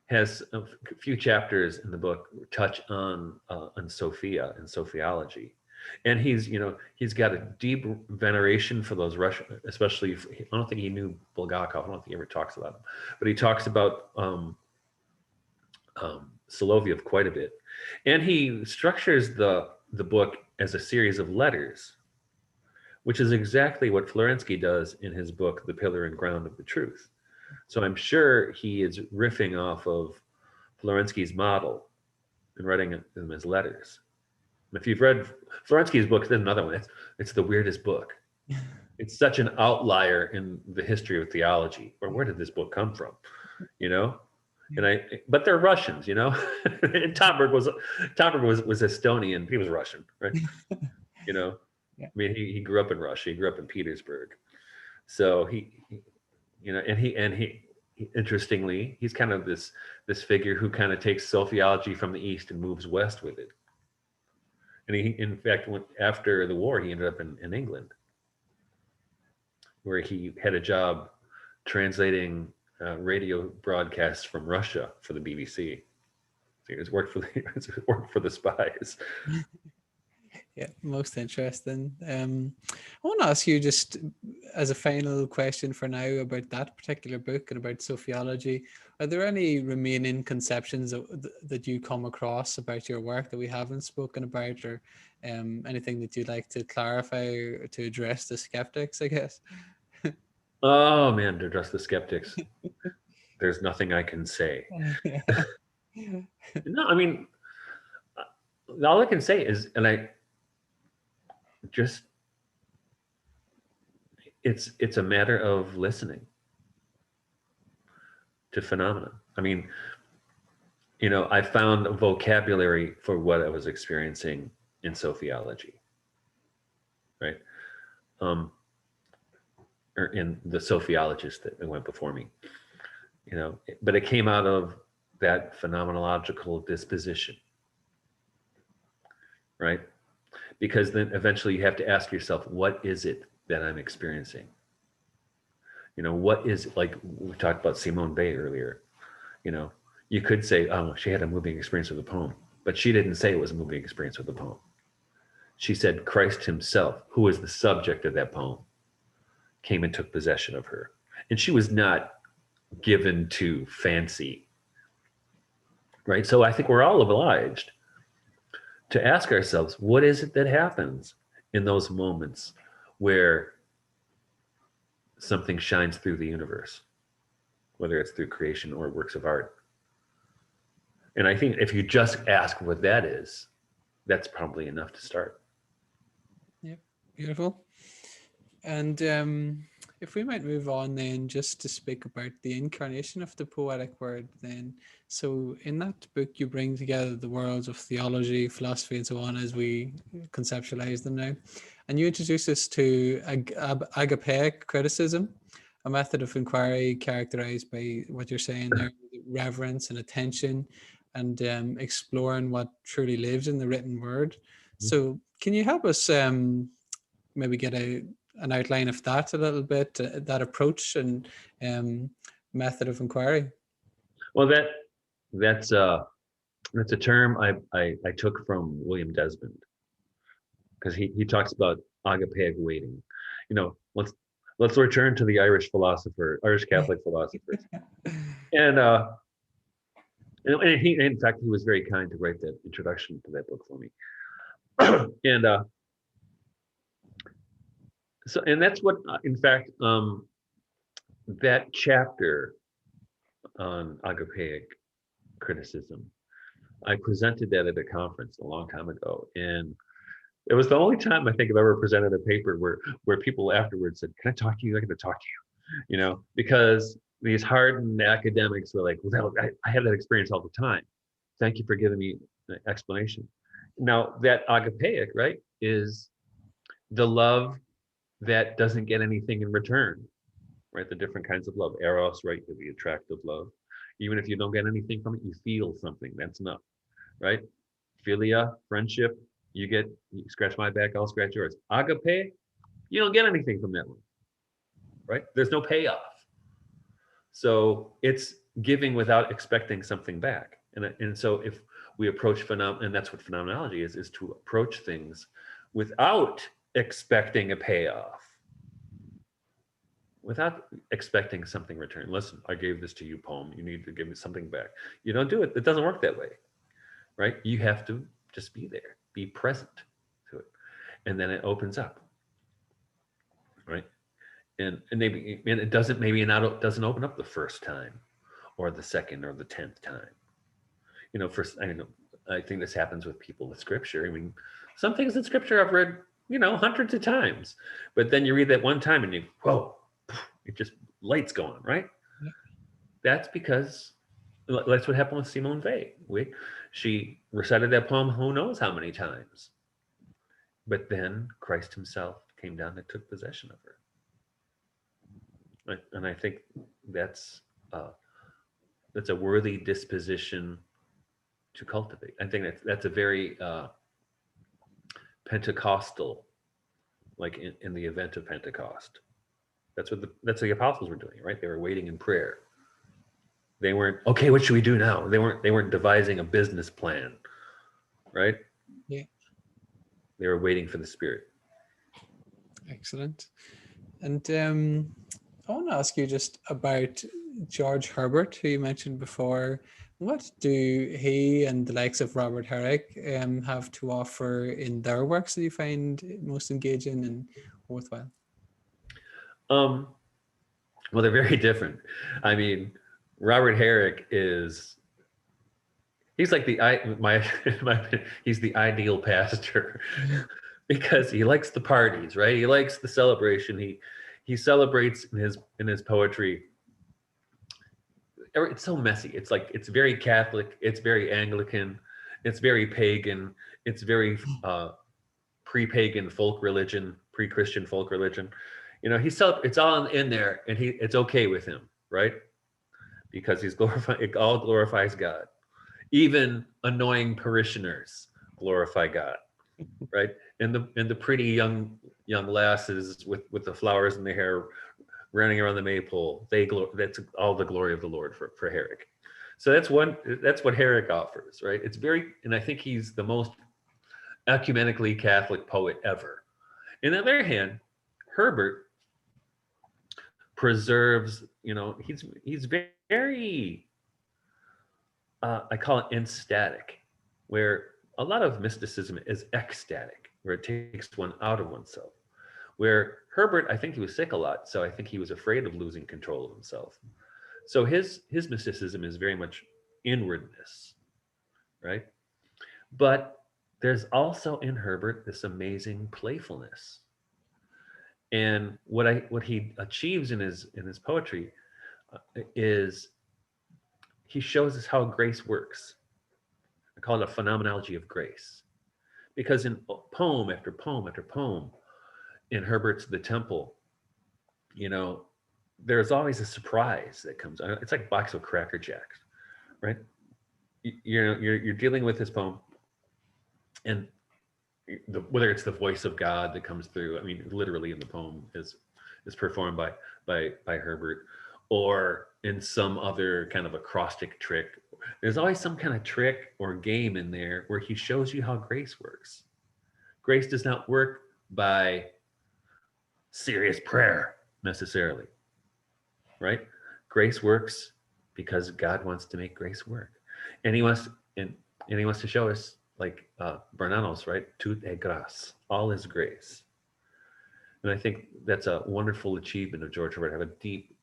has a few chapters in the book touch on Sophia and Sophiology. And he's got a deep veneration for those Russian, especially, I don't think he knew Bulgakov. I don't think he ever talks about him, but he talks about Soloviev quite a bit. And he structures the book as a series of letters, which is exactly what Florensky does in his book, The Pillar and Ground of the Truth. So I'm sure he is riffing off of Florensky's model and writing them as letters. If you've read Florensky's book, there's another one. It's the weirdest book. It's such an outlier in the history of theology. Or where did this book come from? But they're Russians, and Tomberg was Estonian. He was Russian, right? Yeah. I mean, he grew up in Russia. He grew up in Petersburg. So he interestingly, he's kind of this figure who kind of takes Sophiology from the East and moves west with it. And he, in fact, after the war, he ended up in England, where he had a job translating radio broadcasts from Russia for the BBC. So it's worked for the spies. Yeah, most interesting. I want to ask you, just as a final question for now, about that particular book and about Sophiology. Are there any remaining conceptions that you come across about your work that we haven't spoken about, or anything that you'd like to clarify or to address the skeptics, I guess? Oh man, to address the skeptics. There's nothing I can say. No, I mean, all I can say is, it's a matter of listening to phenomena. I mean, I found a vocabulary for what I was experiencing in Sophiology, right? Or in the Sophiologists that went before me, but it came out of that phenomenological disposition, right? Because then eventually you have to ask yourself, what is it that I'm experiencing? What is it? Like we talked about Simone Weil earlier. You could say, oh, she had a moving experience with a poem, but she didn't say it was a moving experience with a poem. She said Christ himself, who is the subject of that poem, came and took possession of her. And she was not given to fancy, right? So I think we're all obliged to ask ourselves, what is it that happens in those moments where something shines through the universe, whether it's through creation or works of art? And I think if you just ask what that is, that's probably enough to start. Yeah, beautiful. And if we might move on then, just to speak about the incarnation of the poetic word then. So in that book, you bring together the worlds of theology, philosophy, and so on, as we conceptualize them now. And you introduce us to Agape criticism, a method of inquiry characterized by what you're saying there, reverence and attention, and exploring what truly lives in the written word. So can you help us maybe get an outline of that a little bit, that approach and method of inquiry? Well, that's a term I took from William Desmond, because he talks about agape waiting. Let's return to the Irish Catholic philosophers. And he, in fact, he was very kind to write that introduction to that book for me. And so, and that's what, in fact, that chapter on Agapeic criticism, I presented that at a conference a long time ago, and it was the only time I think I've ever presented a paper where people afterwards said, "Can I talk to you? I got to talk to you," because these hardened academics were like, "Well, I have that experience all the time. Thank you for giving me the explanation." Now that Agapeic, right, is the love that doesn't get anything in return, right? The different kinds of love, eros, right, the attractive love. Even if you don't get anything from it, you feel something. That's enough, right? Philia, friendship, you scratch my back, I'll scratch yours. Agape, you don't get anything from that one, right? There's no payoff. So it's giving without expecting something back. And so if we approach phenomena, and that's what phenomenology is to approach things without expecting a payoff, without expecting something returned. Listen, I gave this to you, poem. You need to give me something back. You don't do it. It doesn't work that way, right? You have to just be there, be present to it, and then it opens up, right? And maybe it doesn't doesn't open up the first time, or the second, or the 10th time. First, I think this happens with people with scripture. I mean, some things in scripture I've read, hundreds of times, but then you read that one time and you, whoa, it just lights going, right? Yeah. That's because that's what happened with Simone Weil. She recited that poem who knows how many times, but then Christ himself came down and took possession of her. And I think that's a worthy disposition to cultivate. I think that's a very Pentecostal, like in the event of Pentecost. That's what the apostles were doing, right? They were waiting in prayer. They weren't, okay, what should we do now? They weren't devising a business plan, right? Yeah. They were waiting for the Spirit. Excellent. And I want to ask you just about George Herbert, who you mentioned before. What do he and the likes of Robert Herrick have to offer in their works that you find most engaging and worthwhile? Well, they're very different. I mean, Robert Herrick he's like he's the ideal pastor because he likes the parties, right? He likes the celebration. He celebrates in his poetry. It's so messy. It's very Catholic. It's very Anglican. It's very pagan. It's very pre-pagan folk religion, pre-Christian folk religion. It's all in there, and it's okay with him, right? Because it all glorifies God. Even annoying parishioners glorify God, right? And the pretty young lasses with the flowers in their hair running around the maypole, that's all the glory of the Lord for Herrick. So that's what Herrick offers, right? And I think he's the most ecumenically Catholic poet ever. On the other hand, Herbert preserves, he's very, I call it ecstatic, where a lot of mysticism is ecstatic, where it takes one out of oneself. Where Herbert, I think he was sick a lot, so I think he was afraid of losing control of himself. So his mysticism is very much inwardness, right? But there's also in Herbert this amazing playfulness. And what he achieves in his poetry is he shows us how grace works. I call it a phenomenology of grace, because in poem after poem after poem, in Herbert's The Temple, there's always a surprise that comes. It's like a box of Cracker Jacks, right? You're dealing with this poem, and whether it's the voice of God that comes through. I mean, literally in the poem is performed by Herbert, or in some other kind of acrostic trick. There's always some kind of trick or game in there where he shows you how grace works. Grace does not work by serious prayer necessarily, right? Grace works because God wants to make grace work, and he wants to show us, like Bernanos, right? Tout est grâce, all is grace. And I think that's a wonderful achievement of George Herbert. I have a deep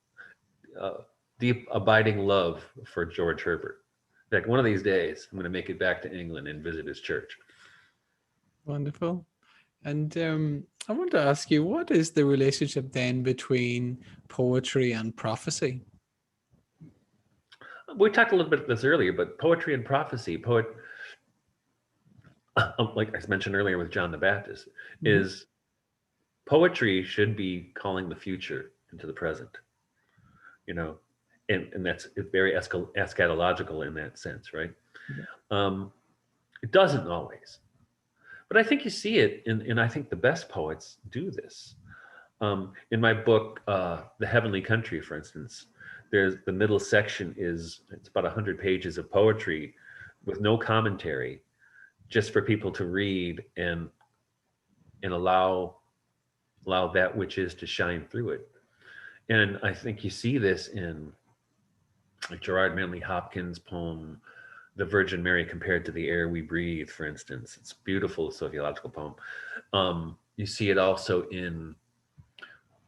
deep abiding love for George Herbert. Like one of these days, I'm going to make it back to England and visit his church. Wonderful. And I want to ask you, what is the relationship then between poetry and prophecy? We talked a little bit about this earlier, but poetry and prophecy, like I mentioned earlier with John the Baptist, is poetry should be calling the future into the present, and that's very eschatological in that sense, right? Yeah. It doesn't always, but I think you see it, and I think the best poets do this. In my book, The Heavenly Country, for instance, there's the middle section it's about 100 pages of poetry with no commentary, just for people to read and allow that which is to shine through it. And I think you see this in like Gerard Manley Hopkins' poem, The Virgin Mary Compared to the Air We Breathe, for instance. It's a beautiful sociological poem. You see it also in,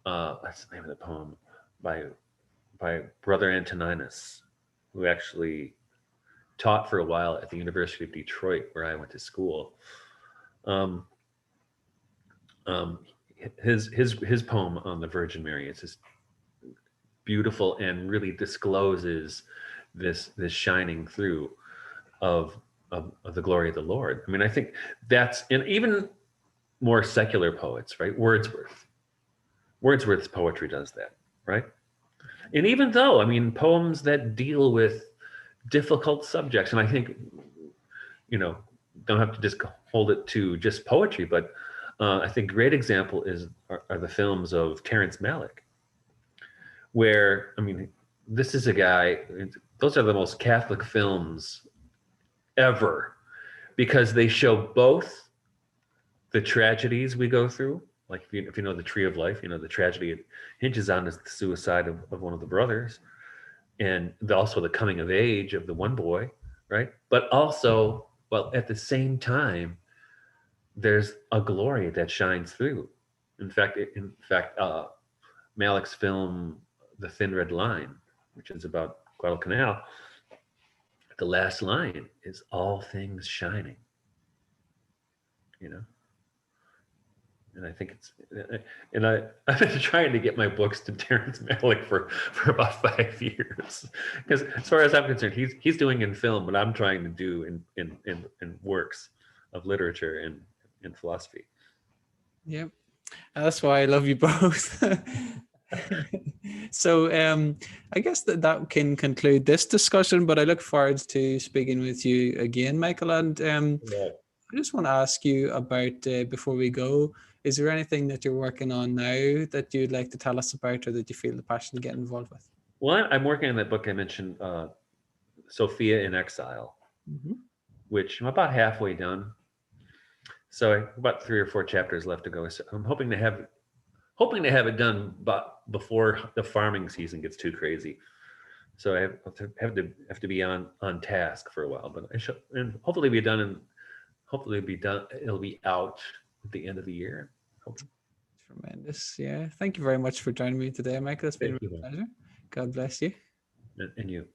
what's the name of the poem? By Brother Antoninus, who actually taught for a while at the University of Detroit, where I went to school. His poem on the Virgin Mary is just beautiful and really discloses this shining through of the glory of the Lord. I mean, I think that's, and even more secular poets, right? Wordsworth's poetry does that, right? And even though, I mean, poems that deal with difficult subjects, and I think, don't have to just hold it to just poetry, but I think a great example are the films of Terrence Malick, where, I mean, this is a guy, those are the most Catholic films ever, because they show both the tragedies we go through. Like if you know The Tree of Life, the tragedy it hinges on is the suicide of one of the brothers, and also the coming of age of the one boy, right? But also, well, at the same time, there's a glory that shines through. In fact, Malick's film, The Thin Red Line, which is about Guadalcanal, the last line is all things shining, And I think I've been trying to get my books to Terrence Malick for about 5 years, because as far as I'm concerned, he's doing in film what I'm trying to do in works of literature and in philosophy. Yep. That's why I love you both. So I guess that can conclude this discussion, but I look forward to speaking with you again, Michael. And I just want to ask you about, before we go, is there anything that you're working on now that you'd like to tell us about, or that you feel the passion to get involved with? Well, I'm working on that book I mentioned, Sophia in Exile, which I'm about halfway done. So about 3 or 4 chapters left to go. So I'm hoping to have it done, but before the farming season gets too crazy. So I have to be on task for a while, but I should, and hopefully be done, and hopefully it'll be out at the end of the year. Tremendous. Yeah. Thank you very much for joining me today, Michael. It's been a pleasure. God bless you. And you.